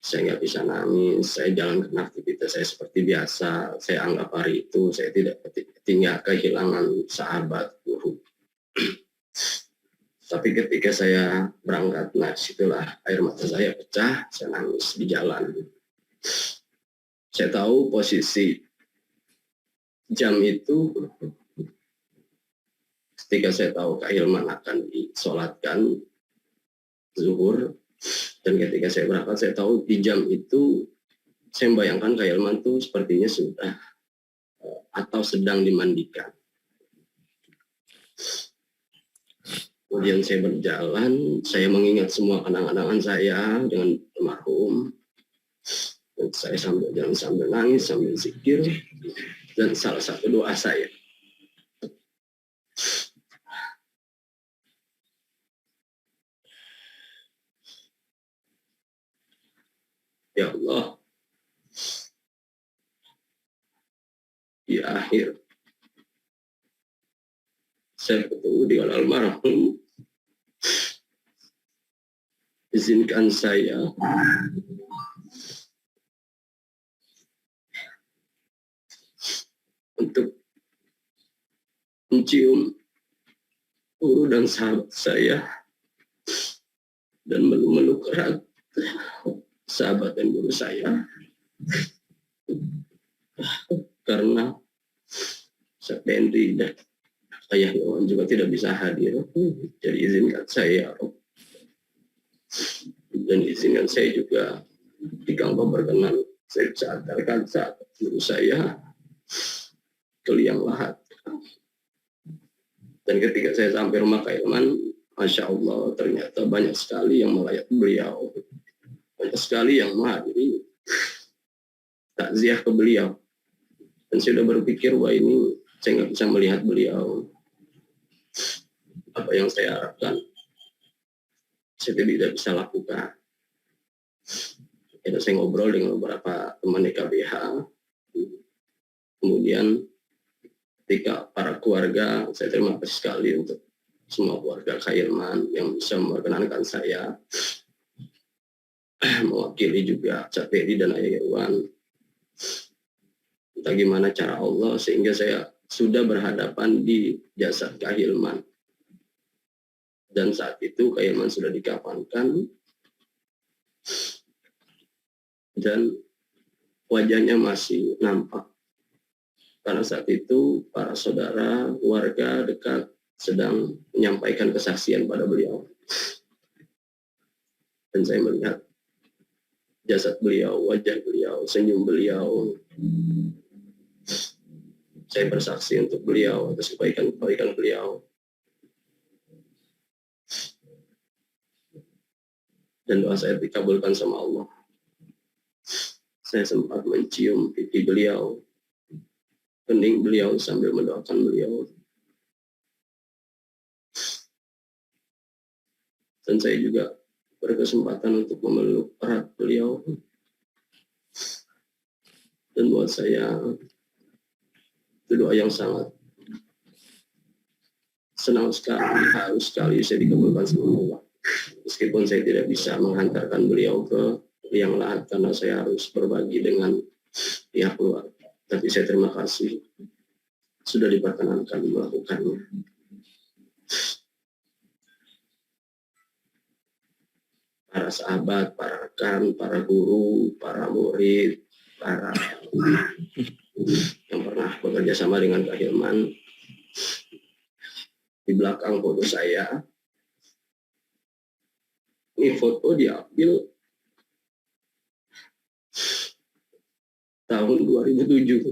Saya nggak bisa nangis. Saya jalankan aktivitas saya seperti biasa. Saya anggap hari itu saya tidak kehilangan sahabat, guru. Tapi ketika saya berangkat, nah situlah air mata saya pecah, saya nangis di jalan. Saya tahu posisi jam itu, ketika saya tahu Kak Hilman akan disolatkan zuhur, dan ketika saya berangkat saya tahu di jam itu saya membayangkan Kak Hilman itu sepertinya sudah atau sedang dimandikan. Kemudian saya berjalan, saya mengingat semua kenang-kenangan saya dengan almarhum. Dan saya sambil jalan, sambil nangis, sambil zikir. Dan salah satu doa saya, ya Allah, di akhir saya bertemu dengan almarhum, izinkan saya untuk mencium guru dan sahabat saya dan meluk erat sahabat dan guru saya, karena Sependri dan Ayah Irwan juga tidak bisa hadir. Jadi izinkan saya, dan izinkan saya juga jika engkau berkenan, saya bisa antarkan saat guru saya ke liang lahat. Dan ketika saya sampai rumah Kak Hilman, Masya Allah, ternyata banyak sekali yang melayat beliau, banyak sekali yang menghadiri takziah ke beliau. Dan saya sudah berpikir, wah ini saya nggak bisa melihat beliau. Apa yang saya harapkan, saya tidak bisa lakukan. Saya ngobrol dengan beberapa teman EKBH. Kemudian ketika para keluarga, saya terima kasih sekali untuk semua keluarga Kak Hilman yang bisa memperkenankan saya, mewakili juga Cak Teddy dan Ayah Irwan. Entah gimana cara Allah sehingga saya sudah berhadapan di jasad Kak Hilman. Dan saat itu Kak Hilman sudah dikafankan dan wajahnya masih nampak. Karena saat itu para saudara, warga dekat sedang menyampaikan kesaksian pada beliau. Dan saya melihat jasad beliau, wajah beliau, senyum beliau. Saya bersaksi untuk beliau atas kebaikan-kebaikan beliau. Dan doa saya dikabulkan sama Allah. Saya sempat mencium pipi beliau, kening beliau sambil mendoakan beliau. Dan saya juga berkesempatan untuk memeluk erat beliau. Dan buat saya itu doa yang sangat senang sekali, harus sekali saya dikabulkan sama Allah. Meskipun saya tidak bisa menghantarkan beliau ke liang lahat karena saya harus berbagi dengan pihak keluarga. Tapi saya terima kasih sudah diperkenankan melakukannya. Para sahabat, para rekan, para guru, para murid, para yang pernah bekerja sama dengan Kak Hilman. Di belakang foto saya, ini foto diambil tahun 2007.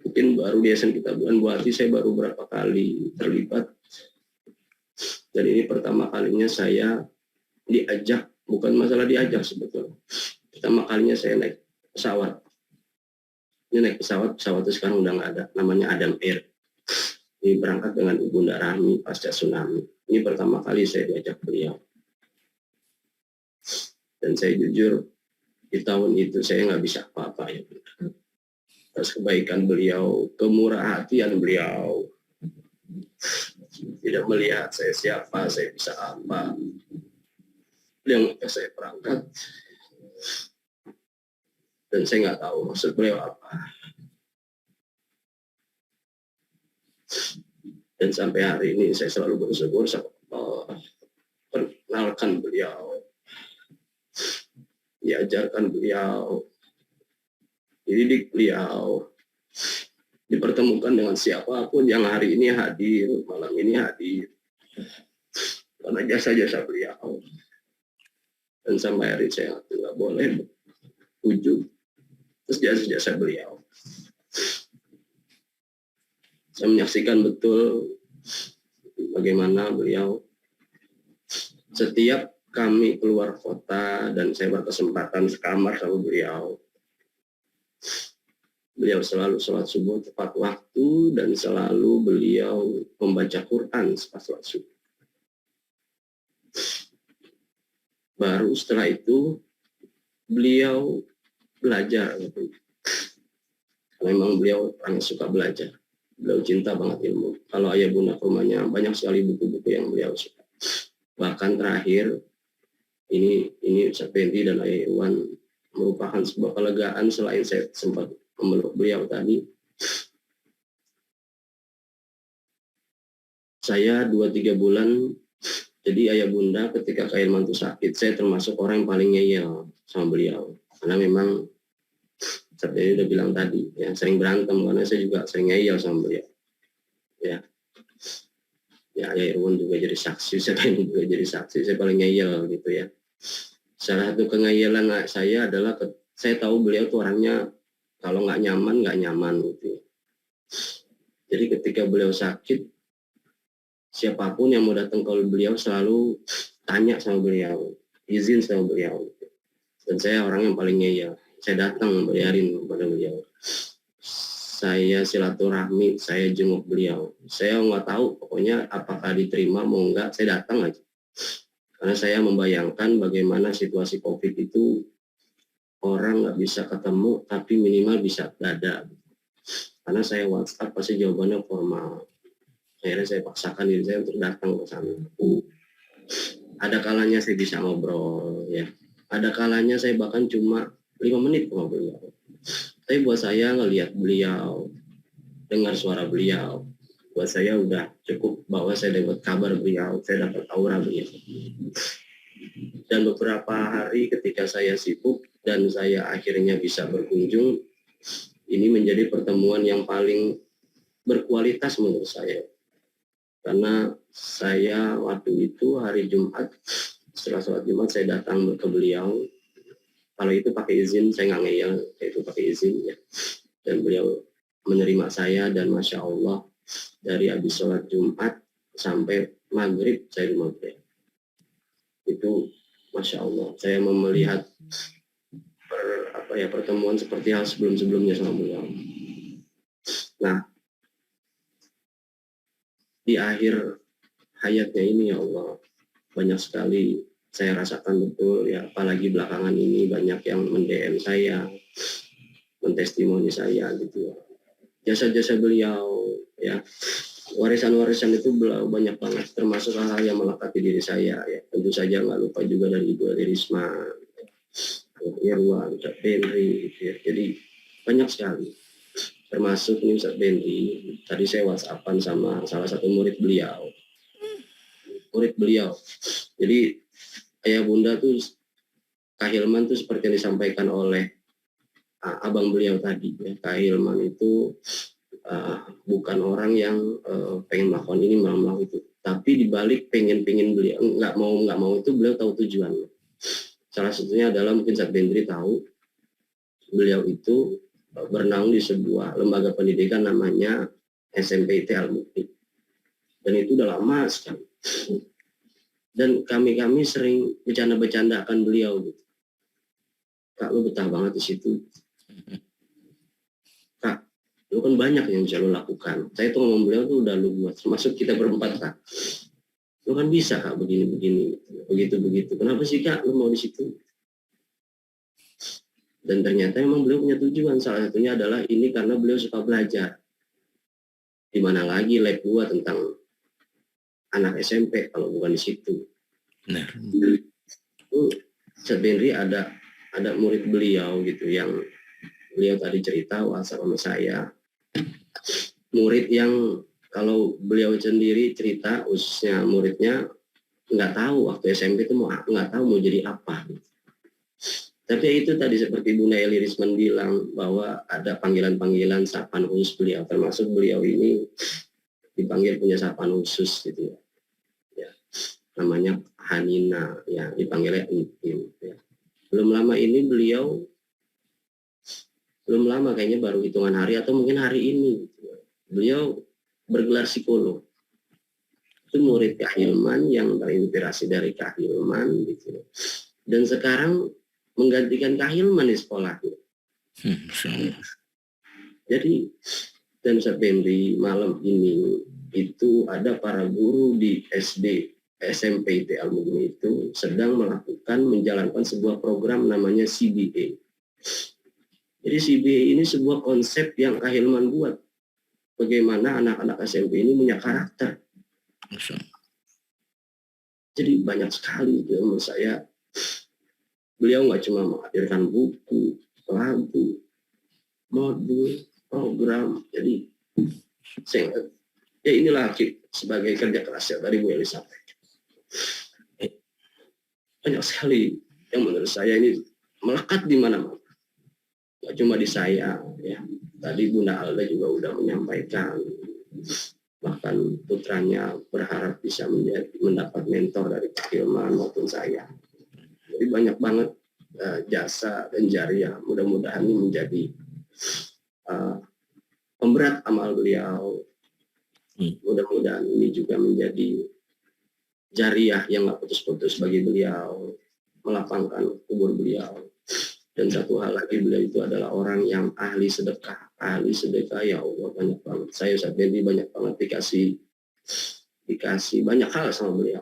Mungkin baru di SN Kita Bulan Buati saya baru berapa kali terlibat. Dan ini pertama kalinya saya diajak, bukan masalah diajak sebetulnya. Pertama kalinya saya naik pesawat. Ini naik pesawat itu sekarang udah nggak ada, namanya Adam Air. Ini berangkat dengan Ibunda Rahmi pasca tsunami. Ini pertama kali saya diajak beliau. Dan saya jujur, di tahun itu saya nggak bisa apa-apa ya. Atas kebaikan beliau, kemurah hatian beliau. Tidak melihat saya siapa, saya bisa apa. Yang saya berangkat. Dan saya nggak tahu maksud beliau apa. Dan sampai hari ini saya selalu bersyukur sama Allah. Perkenalkan beliau. Diajarkan beliau. Dididik beliau. Dipertemukan dengan siapapun yang hari ini hadir, malam ini hadir. Karena jasa-jasa beliau. Dan sampai hari saya nggak boleh ujung. Terus jasa-jasa beliau. Saya menyaksikan betul bagaimana beliau setiap kami keluar kota dan saya berkesempatan sekamar sama beliau. Beliau selalu sholat subuh tepat waktu dan selalu beliau membaca Quran setelah sholat subuh. Baru setelah itu beliau belajar. Memang beliau orang yang suka belajar. Beliau cinta banget ilmu. Kalau ayah bunda ke rumahnya banyak sekali buku-buku yang beliau suka. Bahkan terakhir ini Ustaz Fendi dan Ayah Iwan merupakan sebuah kelegaan selain saya sempat memeluk beliau tadi. Saya 2-3 bulan jadi ayah bunda ketika Kak Hilman itu sakit, saya termasuk orang yang paling ngeyel sama beliau. Karena memang seperti udah bilang tadi, ya sering berantem karena saya juga sering ngeyel sama beliau. Ya Ayah Irwan juga jadi saksi, saya juga jadi saksi, saya paling ngeyel gitu ya. Salah satu kengeyelan saya adalah saya tahu beliau tuh orangnya kalau nggak nyaman gitu ya. Jadi ketika beliau sakit, siapapun yang mau datang ke beliau selalu tanya sama beliau, izin sama beliau. Dan saya orang yang paling ngeyel. Saya datang bayarin kepada beliau. Saya silaturahmi, saya jenguk beliau. Saya nggak tahu pokoknya apakah diterima mau nggak, saya datang aja. Karena saya membayangkan bagaimana situasi COVID itu orang nggak bisa ketemu, tapi minimal bisa dada. Karena saya WhatsApp pasti jawabannya formal. Akhirnya saya paksakan diri saya untuk datang ke sana. Ada kalanya saya bisa ngobrol, ya. Ada kalanya saya bahkan cuma 5 menit ngobrol beliau. Tapi buat saya ngelihat beliau, dengar suara beliau, buat saya udah cukup bahwa saya dapat kabar beliau, saya dapat aura beliau. Dan beberapa hari ketika saya sibuk dan saya akhirnya bisa berkunjung, ini menjadi pertemuan yang paling berkualitas menurut saya. Karena saya waktu itu hari Jumat, setelah sholat Jumat saya datang ke beliau. Kalau itu pakai izin, saya nggak ngeyel, itu pakai izin ya. Dan beliau menerima saya dan Masya Allah dari habis sholat Jumat sampai maghrib saya di rumah beliau. Itu Masya Allah, saya melihat pertemuan seperti hal sebelum-sebelumnya sama beliau. Nah, di akhir hayatnya ini ya Allah, banyak sekali saya rasakan betul ya, apalagi belakangan ini banyak yang men-DM saya, mentestimoni saya gitu ya. jasa-jasa beliau, ya warisan-warisan itu banyak banget, termasuk hal-hal yang melekat di diri saya, ya tentu saja nggak lupa juga dari Ibu Risma, Irwan, Ustadz Benri, gitu ya. Jadi banyak sekali, termasuk nih Ustadz Benri, tadi saya WhatsAppan sama salah satu murid beliau. Jadi ayah bunda tuh Kak Hilman tuh seperti yang disampaikan oleh abang beliau tadi, ya. Kak Hilman itu bukan orang yang pengen melakukan ini melakukan itu, tapi dibalik pengen beliau nggak mau itu beliau tahu tujuannya. Salah satunya adalah mungkin Ustadz Benri tahu beliau itu bernaung di sebuah lembaga pendidikan namanya SMPT Al-Mukti, dan itu udah lama sekali. Dan kami sering bercanda akan beliau gitu. Kak, lu betah banget di situ. Kak, lu kan banyak yang bisa lu lakukan. Saya tuh ngomong beliau tuh udah lu buat, termasuk kita berempat, Kak. Lu kan bisa, Kak, begini, begitu. Kenapa sih, Kak, lu mau di situ? Dan ternyata memang beliau punya tujuan. Salah satunya adalah ini karena beliau suka belajar. Di mana lagi lab gua tentang anak SMP kalau bukan di situ. Benar. Ustadz Benri ada murid beliau gitu yang beliau tadi cerita WhatsApp sama saya. Murid yang kalau beliau sendiri cerita, khususnya muridnya nggak tahu waktu SMP itu nggak tahu mau jadi apa. Tapi itu tadi seperti Bunda Eli Risman bilang bahwa ada panggilan-panggilan sapaan khusus beliau, termasuk beliau ini dipanggil punya sapaan khusus gitu ya. Namanya Hanina, ya dipanggilnya Entin. Ya. Belum lama kayaknya baru hitungan hari atau mungkin hari ini beliau bergelar psikolog. Itu murid Kak Hilman yang terinspirasi dari Kak Hilman gitu. Dan sekarang menggantikan Kak Hilman di sekolahnya. Jadi dan Ustadz Benri malam ini itu ada para guru di SD SMP Al-Mugni itu sedang menjalankan sebuah program namanya CBA. Jadi CBA ini sebuah konsep yang Kak Hilman buat. Bagaimana anak-anak SMP ini punya karakter. Jadi banyak sekali itu menurut saya. Beliau nggak cuma menghadirkan buku, lagu, modul, program. Jadi ya inilah sebagai kerja keras ya tadi Bu Eli sampaikan. Banyak sekali yang menurut saya ini melekat di mana-mana. Nggak cuma di saya, ya. Tadi Bunda Alda juga udah menyampaikan. Bahkan putranya berharap bisa mendapat mentor dari Pak Hilman maupun saya. Jadi banyak banget jasa dan jariah. Mudah-mudahan ini menjadi pemberat amal beliau. Mudah-mudahan ini juga menjadi jariah yang nggak putus-putus bagi beliau, melapangkan kubur beliau. Dan satu hal lagi, beliau itu adalah orang yang ahli sedekah ya Allah, banyak banget. Saya Ustadz Benri banyak banget dikasih banyak hal sama beliau.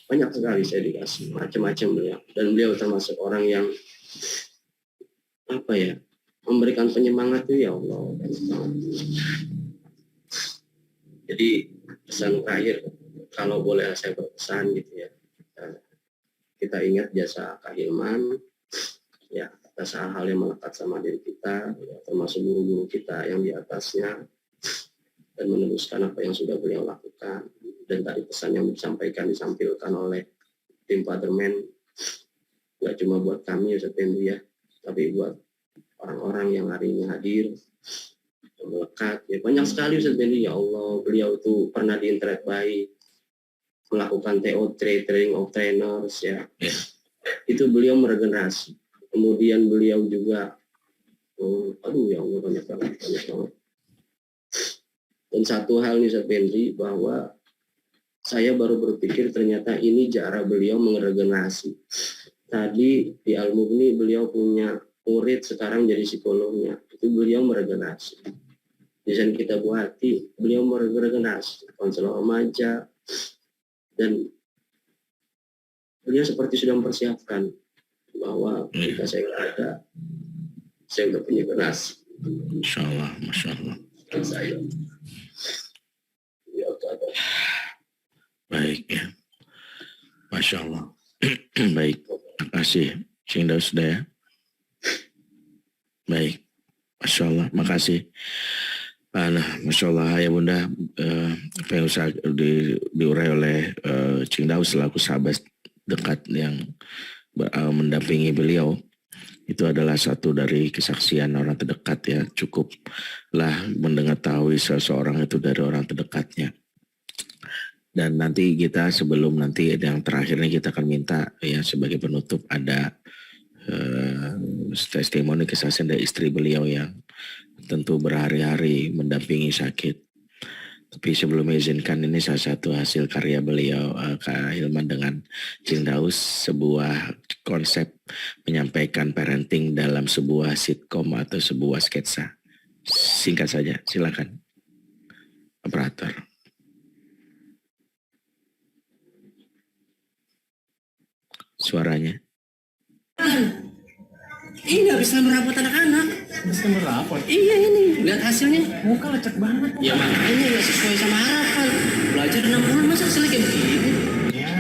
Banyak sekali saya dikasih macam-macam beliau. Dan beliau termasuk orang yang memberikan penyemangat itu ya Allah. Jadi pesan terakhir, kalau boleh saya berpesan gitu ya, kita ingat jasa Kak Hilman ya atas hal-hal yang melekat sama diri kita, ya, termasuk guru-guru kita yang di atasnya, dan meneruskan apa yang sudah beliau lakukan. Dan tadi pesan yang disampaikan oleh tim Fatherman nggak cuma buat kami Ustadz Benri ya, tapi buat orang-orang yang hari ini hadir melekat ya, banyak sekali Ustadz Benri ya Allah. Beliau itu pernah di Internet Baik melakukan TO, training of trainers ya. Itu beliau meregenerasi. Kemudian beliau juga ya Allah, banyak banget. Dan satu hal nih Ustadz Benri, bahwa saya baru berpikir ternyata ini cara beliau meregenerasi. Tadi di Al-Mugni beliau punya murid sekarang jadi psikolognya, itu beliau meregenerasi. Desain kita buati, beliau meregenerasi konselor remaja, dan beliau seperti sudah mempersiapkan bahwa jika saya nggak ada, saya udah punya generasi. Masya Allah, Masya Allah. Dan saya ya kadang Baik ya, Masya Allah. Baik, terima kasih. Cing Daus sudah ya. Baik, Masya Allah, makasih. Nah, Masya Allah ya Bunda, apa yang usah diurai oleh Cing Daus selaku sahabat dekat yang mendampingi beliau. Itu adalah satu dari kesaksian orang terdekat ya. Cukuplah mendengar tahu seseorang itu dari orang terdekatnya. Dan nanti kita sebelum nanti yang terakhir ini kita akan minta ya sebagai penutup ada testimoni kesaksian dari istri beliau yang tentu berhari-hari mendampingi sakit. Tapi sebelum izinkan ini salah satu hasil karya beliau Kak Hilman dengan Cing Daus, sebuah konsep menyampaikan parenting dalam sebuah sitkom atau sebuah sketsa. Singkat saja, silakan. Operator. Suaranya. Ini habis merawat anak-anak. Bisa merapot. Iya ini, lihat hasilnya. Muka lecek banget. Ya makanya nggak sesuai sama harapan. Belajar 6 bulan masa hasilnya kayak begini? Ya,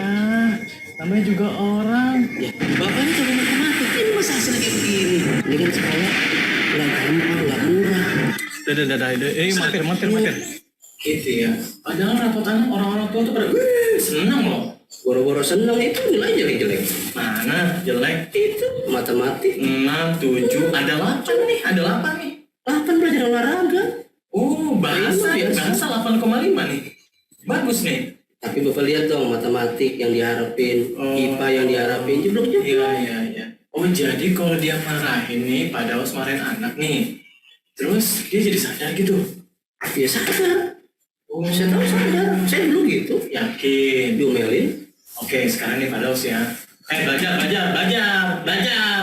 namanya juga orang. Ya, bapaknya coba matematik. Ini masa hasilnya kayak begini? Ini kan sekolah nggak gampang, nggak murah. Matir. Gitu ya. Padahal rapot anak orang-orang tua tuh pada senang loh. Boro-boro seneng itu nilainya jelek. Mana jelek? Itu matematik. 6, 7, ada 8 nih, ada 8 nih. 8 belajar olahraga. Oh, bahasa 8,5 nih. Bagus nih. Tapi Bapak lihat dong matematik yang diharapin, IPA yang diharapin, jeblok-jeblok. Iya. Oh, jadi kalau dia marahin nih, Pak Daus marahin anak nih. Terus dia jadi sadar gitu. Dia sadar. Oh, saya tahu sadar. Saya dulu gitu. Yakin. Diomelin. Oke, sekarang nih Pak Daus ya. Belajar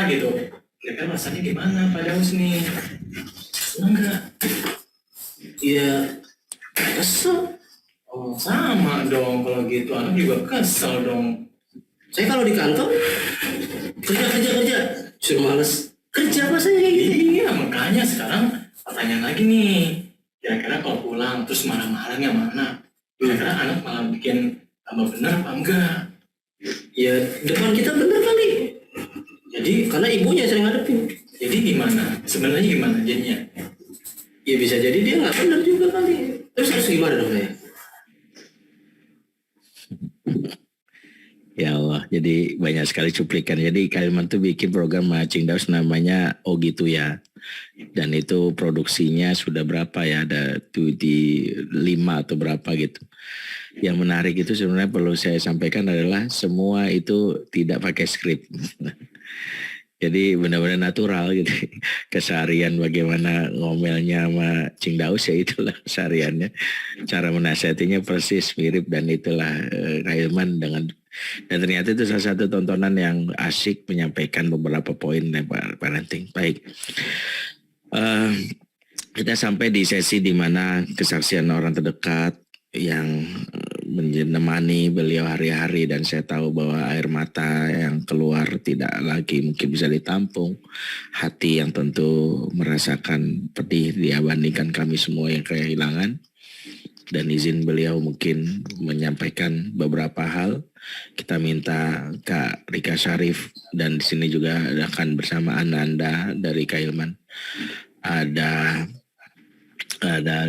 gitu. Kira-kira rasanya gimana Pak Daus nih? Senang nggak? Iya, kesel. Oh, sama dong kalau gitu. Anak juga kesel dong. Saya kalau di kantor kerja, suruh males kerja apa saya kayak gitu. Iya, makanya sekarang pertanyaan lagi nih. Kira-kira kalau pulang terus marah-marahnya mana? Kira-kira anak malah bikin tambah benar apa enggak? Ya depan kita bener kali. Jadi Karena ibunya sering ngadepin. jadi gimana? Sebenarnya gimana jadinya? Ya bisa jadi dia nggak bener juga kali. Terus gimana dong saya? Ya Allah, jadi banyak sekali cuplikan. Jadi Kalimantan tuh bikin program Cing Daus namanya Oh Gitu Ya. Dan itu produksinya sudah berapa ya, ada tuh di 5 atau berapa gitu. Yang menarik itu sebenarnya perlu saya sampaikan adalah semua itu tidak pakai skrip. Jadi benar-benar natural gitu. Keseharian bagaimana ngomelnya sama Cing Daus ya itulah kesehariannya. Cara menasihatinya persis mirip dan itulah Hilman dengan. Dan ternyata itu salah satu tontonan yang asyik menyampaikan beberapa poin parenting. Baik, kita sampai di sesi di mana kesaksian orang terdekat yang menemani beliau hari-hari, dan saya tahu bahwa air mata yang keluar tidak lagi mungkin bisa ditampung, hati yang tentu merasakan pedih dibandingkan kami semua yang kehilangan. Dan izin beliau mungkin menyampaikan beberapa hal. Kita minta Kak Rika Syarif, dan di sini juga akan bersama Ananda dari Kak Hilman. Ada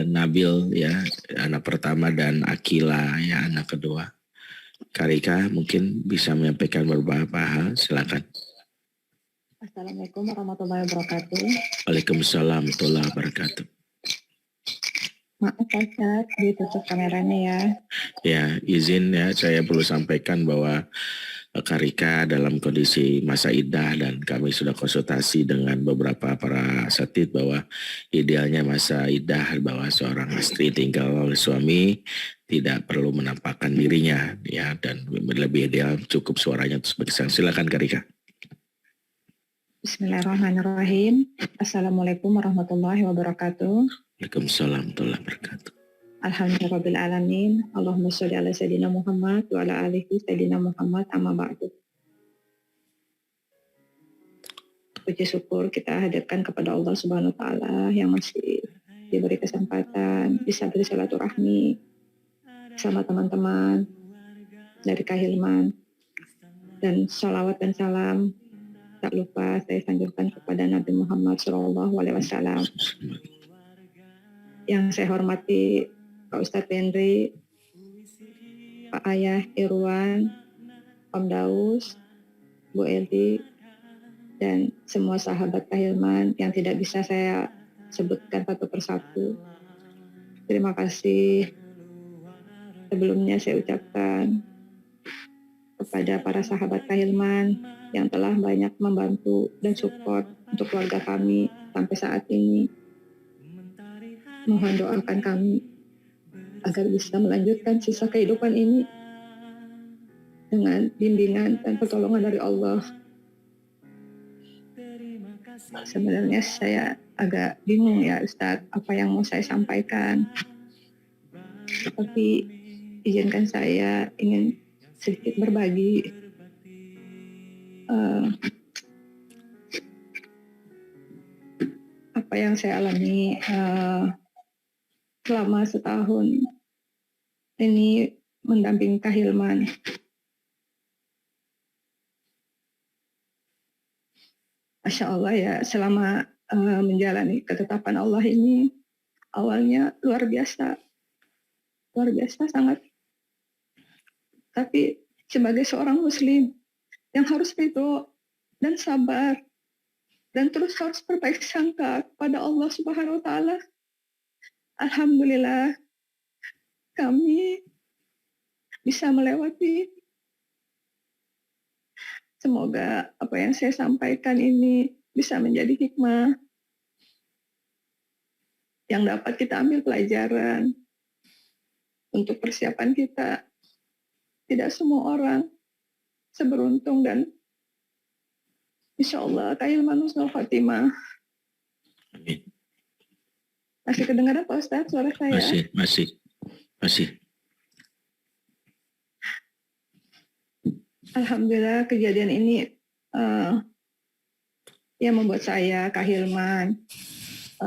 Nabil ya, anak pertama, dan Akila ya, anak kedua. Kak Rika mungkin bisa menyampaikan beberapa hal, silakan. Assalamualaikum warahmatullahi wabarakatuh. Waalaikumsalam warahmatullahi wabarakatuh. Maaf Ustaz, ditutup kameranya ya. Ya, izin ya, saya perlu sampaikan bahwa Kak Rika dalam kondisi masa iddah, dan kami sudah konsultasi dengan beberapa para asatid bahwa idealnya masa iddah bahwa seorang istri tinggal oleh suami tidak perlu menampakkan dirinya ya, dan lebih ideal cukup suaranya terus berkesan. Silakan Kak Rika. Bismillahirrahmanirrahim. Assalamualaikum warahmatullahi wabarakatuh. Waalaikumsalam warahmatullahi wabarakatuh. Alhamdulillahirrabbilalamin. Allahumma sholli ala Sayyidina Muhammad wa ala alihi Sayyidina Muhammad amma ba'du. puji syukur kita hadirkan kepada Allah Subhanahu wa taala yang masih diberi kesempatan bisa bersilaturahmi sama teman-teman dari Kahilman, dan sholawat dan salam tak lupa saya sanjungkan kepada Nabi Muhammad SAW. Yang saya hormati Pak Ustadz Benri, Pak Ayah Irwan, Om Daus, Bu Eldi, dan semua sahabat Kahilman yang tidak bisa saya sebutkan satu persatu. Terima kasih sebelumnya saya ucapkan kepada para sahabat Kahilman yang telah banyak membantu dan support untuk keluarga kami sampai saat ini. Mohon doakan kami agar bisa melanjutkan sisa kehidupan ini dengan bimbingan dan pertolongan dari Allah. Sebenarnya saya agak bingung ya Ustadz, apa yang mau saya sampaikan. Tapi izinkan saya ingin sedikit berbagi. Apa yang saya alami selama setahun ini mendampingi Kahilman. Masya Allah ya, selama menjalani ketetapan Allah ini, awalnya luar biasa sangat. Tapi sebagai seorang muslim yang harus ridho dan sabar dan terus harus berbaik sangka kepada Allah Subhanahu wa taala, alhamdulillah kami bisa melewati. Semoga apa yang saya sampaikan ini bisa menjadi hikmah yang dapat kita ambil pelajaran untuk persiapan kita. Tidak semua orang seberuntung dan insya Allah Kahilman husnul khotimah. Amin. Masih kedengaran Pak Ustadz suara saya? Masih. Alhamdulillah kejadian ini yang membuat saya Kahilman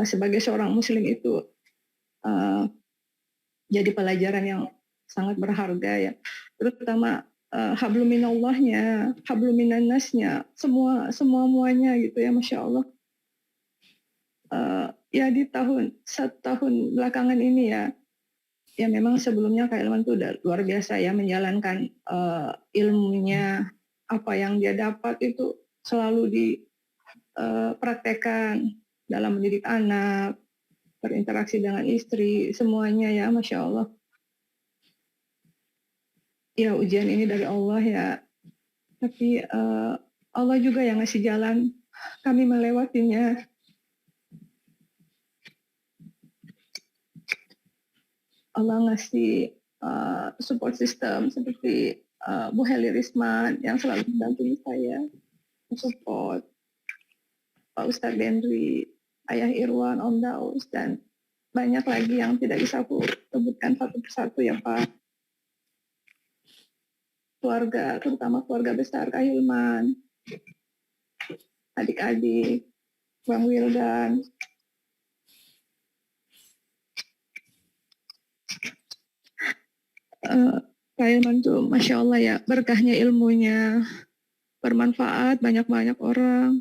sebagai seorang muslim itu jadi pelajaran yang sangat berharga ya, terutama habluminallahnya, habluminannasnya, semuanya gitu ya, Masya Allah. Ya di satu tahun belakangan ini ya memang sebelumnya Kahilman itu udah luar biasa ya menjalankan ilmunya, apa yang dia dapat itu selalu dipraktekkan dalam mendidik anak, berinteraksi dengan istri, semuanya ya, Masya Allah. Ya ujian ini dari Allah ya, tapi Allah juga yang ngasih jalan kami melewatinya. Allah ngasih support system seperti Bu Heli Risman yang selalu mendampingi saya, support Pak Ustadz Benri, Ayah Irwan, Om Daus, dan banyak lagi yang tidak bisa aku sebutkan satu persatu ya Pak. Keluarga, terutama keluarga besar Kahilman, adik-adik, Bang Wildan, Kahilman tuh Masya Allah ya, berkahnya ilmunya, bermanfaat banyak-banyak orang.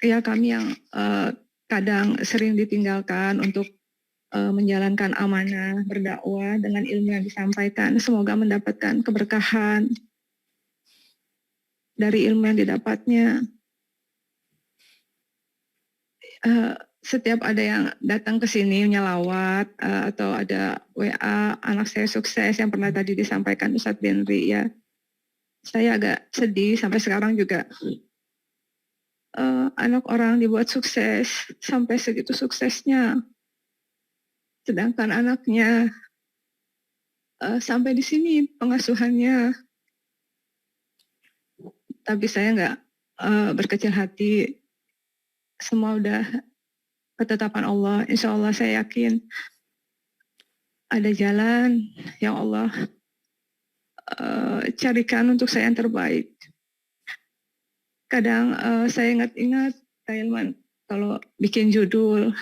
Ya kami yang kadang sering ditinggalkan untuk menjalankan amanah berdakwah dengan ilmu yang disampaikan, semoga mendapatkan keberkahan dari ilmu yang didapatnya. Setiap ada yang datang ke sini nyelawat atau ada WA anak saya sukses yang pernah tadi disampaikan Ustadz Benri ya, saya agak sedih sampai sekarang juga. Anak orang dibuat sukses sampai segitu suksesnya, sedangkan anaknya sampai di sini pengasuhannya. Tapi saya nggak berkecil hati, semua udah ketetapan Allah. Insya Allah saya yakin ada jalan yang Allah carikan untuk saya yang terbaik. kadang saya ingat-ingat Kak Hilman kalau bikin judul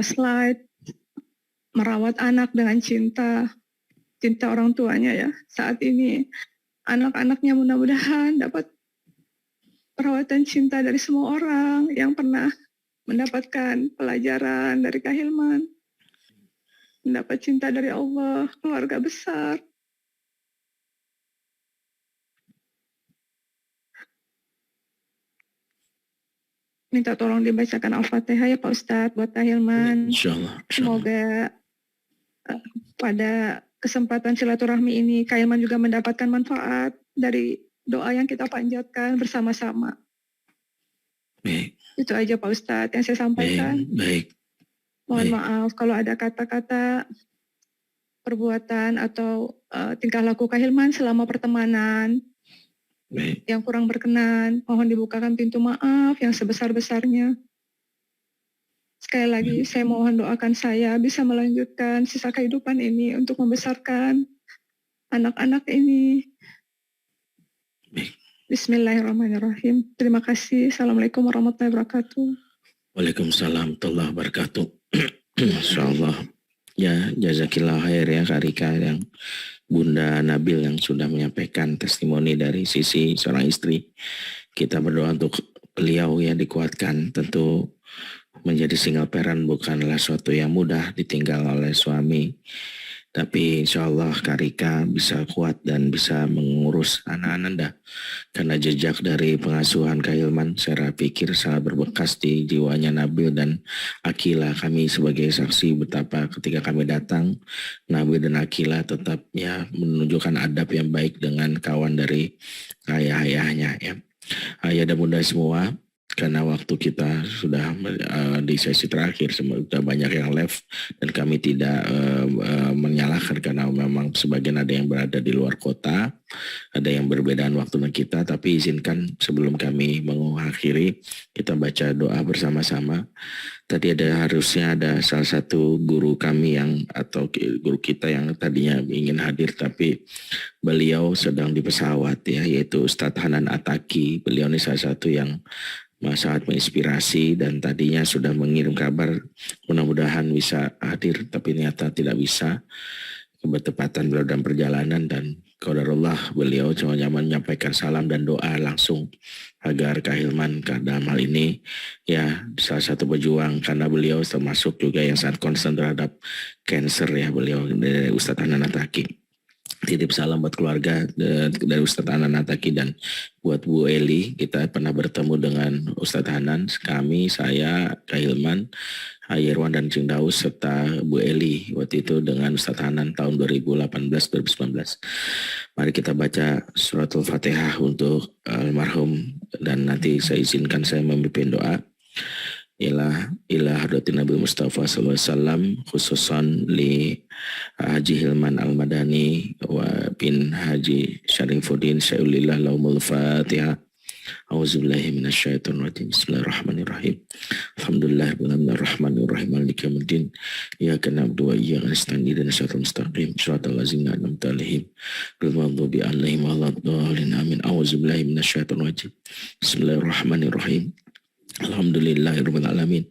slide merawat anak dengan cinta orang tuanya ya. Saat ini anak-anaknya mudah-mudahan dapat perawatan cinta dari semua orang yang pernah mendapatkan pelajaran dari Kak Hilman, mendapat cinta dari Allah, keluarga besar. Minta tolong dibacakan Al-Fatihah ya Pak Ustadz buat Kak Hilman. Insyaallah. Semoga pada kesempatan silaturahmi ini Kak Hilman juga mendapatkan manfaat dari doa yang kita panjatkan bersama-sama. Baik. Itu aja Pak Ustadz yang saya sampaikan. Baik. Mohon maaf kalau ada kata-kata, perbuatan atau tingkah laku Kak Hilman selama pertemanan yang kurang berkenan. Mohon dibukakan pintu maaf yang sebesar-besarnya. Sekali lagi saya mohon doakan saya bisa melanjutkan sisa kehidupan ini untuk membesarkan anak-anak ini. Bismillahirrahmanirrahim. Terima kasih. Assalamualaikum warahmatullahi wabarakatuh. Waalaikumsalam warahmatullahi wabarakatuh. Masya Allah. Ya, jazakillah khair ya Kak Rika, yang Bunda Nabil yang sudah menyampaikan testimoni dari sisi seorang istri. Kita berdoa untuk beliau ya dikuatkan. Tentu menjadi single parent bukanlah suatu yang mudah, ditinggal oleh suami. Tapi insya Allah Kak Rika bisa kuat dan bisa mengurus anak-anak Anda. Karena jejak dari pengasuhan Kak Hilman saya pikir sangat berbekas di jiwanya Nabil dan Akila. Kami sebagai saksi betapa ketika kami datang, Nabil dan Akila tetap ya menunjukkan adab yang baik dengan kawan dari ayah-ayahnya ya. Ayah dan bunda semua, karena waktu kita sudah di sesi terakhir, sudah banyak yang left dan kami tidak menyalahkan karena memang sebagian ada yang berada di luar kota, ada yang berbedaan waktu dengan kita, tapi izinkan sebelum kami mengakhiri kita baca doa bersama-sama. Tadi harusnya ada salah satu guru kami atau guru kita yang tadinya ingin hadir tapi beliau sedang di pesawat ya, yaitu Ustadz Hanan Ataki. Beliau ini salah satu yang sangat menginspirasi dan tadinya sudah mengirim kabar mudah-mudahan bisa hadir tapi ternyata tidak bisa, bertepatan beliau dalam perjalanan dan qadarullah beliau cuma menyampaikan salam dan doa langsung agar Kak Hilman dalam hal ini ya salah satu pejuang, karena beliau termasuk juga yang sangat concern terhadap cancer ya, beliau dari Ustadz Hanan Ataki. Titip salam buat keluarga dari Ustadz Hanan Ataki dan buat Bu Eli. Kita pernah bertemu dengan Ustadz Hanan, kami, saya, Kak Hilman, Ayerwan dan Cing Daus serta Bu Eli waktu itu dengan Ustadz Hanan tahun 2018-2019. Mari kita baca surat Al-Fatihah untuk almarhum dan nanti saya izinkan saya memimpin doa. Ila hadratin Nabi Mustafa SAW khususan li Haji Hilman Al-Madani wa bin Haji Syarifuddin Syai'ulillah laumul Fatihah. A'udzubillahi minasyaitonir rajim. Bismillahirrahmanirrahim. Alhamdulillahirrahmanirrahim. Maliki yaumiddin. Iyyaka na'budu wa iyyaka nasta'in. Ihdinas siratal mustaqim. Shiratal ladzina an'amta 'alaihim ghairil maghdubi 'alaihim waladdallin. Amin. A'udzubillahi minasyaitonir rajim. Bismillahirrahmanirrahim. Alhamdulillahirabbil alamin.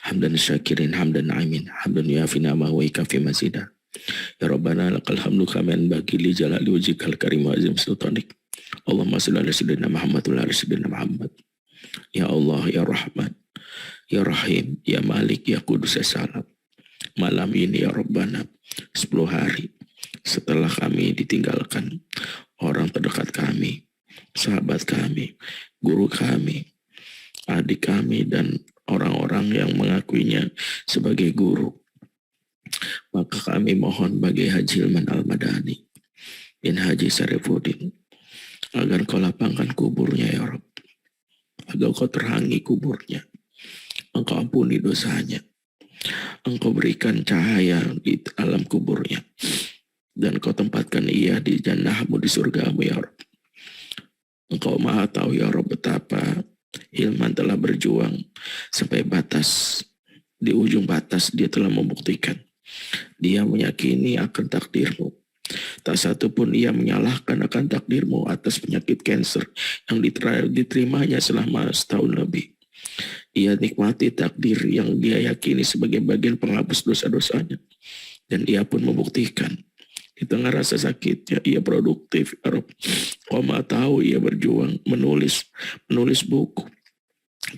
Hamdan syakirin, hamdan na'imin, hamdan yuafi ni'amahu wa yukafi mazidah. Ya Rabbana lakal hamdu kama yanbaghi li jalali wajhikal karim wa azim sultanik. Allahumma shalli ala sayyidina Muhammad wa ala sayyidina Muhammad. Ya Allah, ya Rahman, ya Rahim, ya Malik, ya Qudus, ya Salam. Malam ini ya Rabbana 10 hari setelah kami ditinggalkan orang terdekat kami, sahabat kami, guru kami, adik kami dan orang-orang yang mengakuinya sebagai guru, maka kami mohon bagi Haji Hilman Al-Madani bin Haji Syarifuddin agar kau lapangkan kuburnya ya Rabb, agar kau terangi kuburnya, engkau ampuni dosanya, engkau berikan cahaya di alam kuburnya, dan kau tempatkan ia di jannahmu, di surgamu ya Rabb. Engkau maha tahu ya Rabb betapa Hilman telah berjuang sampai batas, di ujung batas dia telah membuktikan dia meyakini akan takdirmu Tak satu pun ia menyalahkan akan takdirmu atas penyakit kanker yang diterimanya selama setahun lebih. Ia nikmati takdir yang dia yakini sebagai bagian penghapus dosa-dosanya. Dan ia pun membuktikan di tengah rasa sakitnya ia produktif. Kau tahu ia berjuang menulis buku,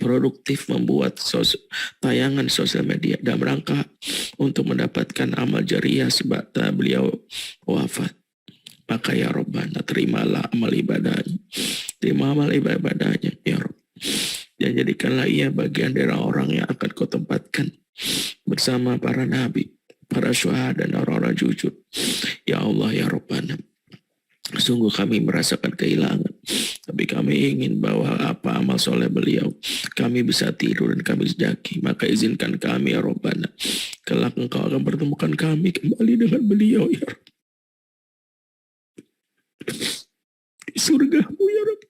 produktif membuat tayangan sosial media dalam rangka untuk mendapatkan amal jariah sebab beliau wafat. Maka ya Rabbana, terimalah amal ibadahnya, terima amal ibadahnya ya Rabb, dan jadikanlah ia bagian dari orang yang akan kau tempatkan bersama para nabi, para syuhada dan orang-orang jujur. Ya Allah ya Rabbana, sungguh kami merasakan kehilangan, tapi kami ingin bahwa apa amal soleh beliau, kami bisa tidur dan kami sejaki. Maka izinkan kami ya Rabbana, kelak engkau akan pertemukan kami kembali dengan beliau ya Rabb, di surgamu ya Rabb.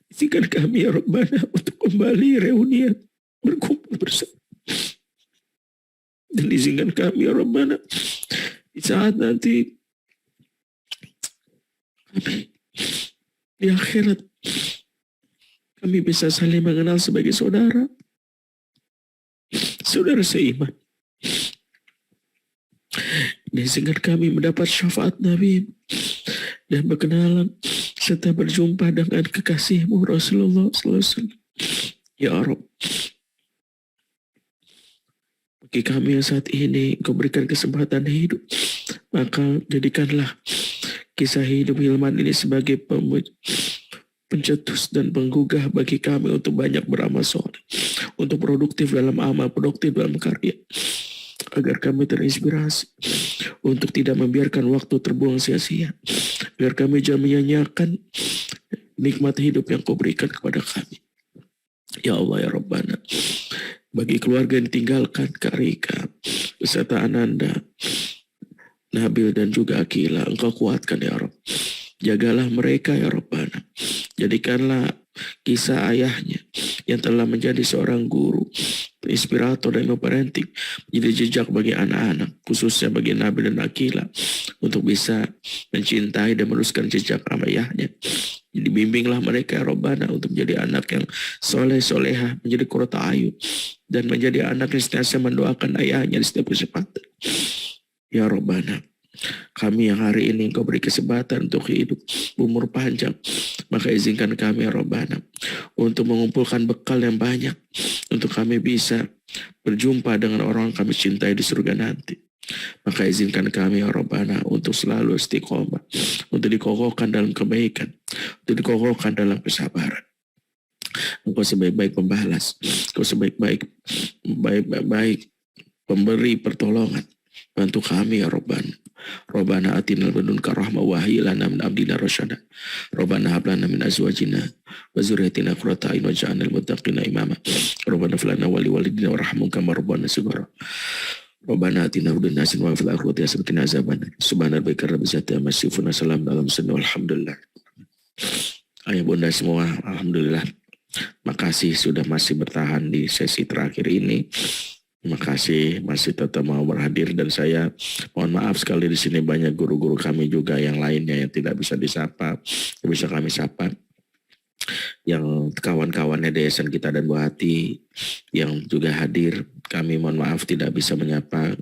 Izinkan kami ya Rabbana untuk kembali reunian, berkumpul bersama. Dan izinkan kami ya Rabbana di saat nanti kami di akhirat kami bisa saling mengenal sebagai saudara seiman. Dan izinkan kami mendapat syafaat Nabi dan berkenalan serta berjumpa dengan kekasihmu Rasulullah SAW. Ya Rabb, bagi kami yang saat ini Engkau berikan kesempatan hidup, maka jadikanlah kisah hidup Hilman ini sebagai pencetus dan penggugah bagi kami untuk banyak beramal soleh, untuk produktif dalam amal, produktif dalam karya, agar kami terinspirasi untuk tidak membiarkan waktu terbuang sia-sia, agar kami jangan menyanyiakan nikmat hidup yang Kau berikan kepada kami. Ya Allah ya Rabbana, bagi keluarga yang ditinggalkan, Kak Rika beserta Ananda, Nabil dan juga Akila, Engkau kuatkan ya Rabb. Jagalah mereka ya Rabbana. Jadikanlah kisah ayahnya yang telah menjadi seorang guru, inspirator dan parenting menjadi jejak bagi anak-anak, khususnya bagi Nabil dan Akila, untuk bisa mencintai dan meneruskan jejak ayahnya. Jadi bimbinglah mereka ya Rabbana untuk menjadi anak yang soleh-solehah, menjadi qurrata ayun, dan menjadi anak yang senantiasa mendoakan ayahnya di setiap kesempatan. Ya Rabbana, kami yang hari ini Engkau beri kesempatan untuk hidup umur panjang, maka izinkan kami ya Rabbana untuk mengumpulkan bekal yang banyak untuk kami bisa berjumpa dengan orang yang kami cintai di surga nanti. Maka izinkan kami ya Rabbana untuk selalu istiqomah, untuk dikokohkan dalam kebaikan, untuk dikokohkan dalam kesabaran. Engkau sebaik-baik pembalas, Engkau sebaik-baik pemberi pertolongan. Bantu kami ya Rabbana. Rabbana atina ladunka rahmah wa hayyi lana min amrina rasyada. Rabbana hab lana min azwajina wa dzurriyyatina qurrata a'yun waj'alna lil muttaqina imama. Rabbana fil lana wa li walidina warhamhum kama rabbana shighara. Rabbana atina fid dunya hasanah wa fil akhirati hasanah wa qina azabannar. Subhana rabbika rabbil izzati amma yasifun, salamun alal mursalin walhamdulillah. Ayah bunda semua, alhamdulillah. Makasih sudah masih bertahan di sesi terakhir ini. Terima kasih masih tetap mau berhadir, dan saya mohon maaf sekali di sini banyak guru-guru kami juga yang lainnya yang tidak bisa disapa, yang bisa kami sapa. Yang kawan-kawannya Yayasan Kita dan Bu Hati yang juga hadir, kami mohon maaf tidak bisa menyapa.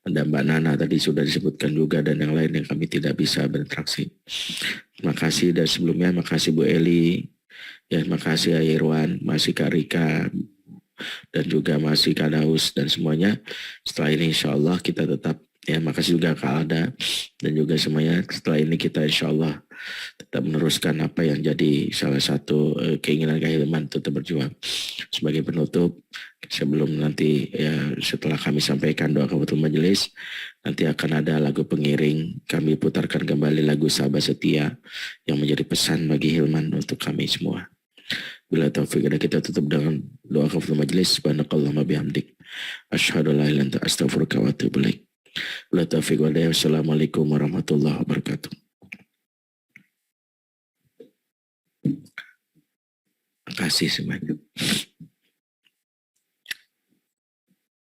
Dan Mbak Nana tadi sudah disebutkan juga, dan yang lain yang kami tidak bisa berinteraksi. Terima kasih, dan sebelumnya makasih Bu Eli, ya makasih Ayah Irwan, masih Kak Rika, dan juga masih Kak Daus dan semuanya. Setelah ini insya Allah kita tetap, ya makasih juga Kak Alda dan juga semuanya. Setelah ini kita insya Allah tetap meneruskan apa yang jadi salah satu keinginan Kak Hilman, tetap berjuang. Sebagai penutup, sebelum nanti ya setelah kami sampaikan doa kafatul majelis, nanti akan ada lagu pengiring. Kami putarkan kembali lagu Sahabat Setia yang menjadi pesan bagi Hilman untuk kami semua. Bila taufik ada, kita tutup dengan doa kafatul majelis. Subhanakallahumma bihamdik, asyhadu an la ilaha illa anta, astaghfiruka wa atubu ilaik. Bila taufik wal hidayah. Wassalamualaikum warahmatullahi wabarakatuh. Terima kasih semuanya.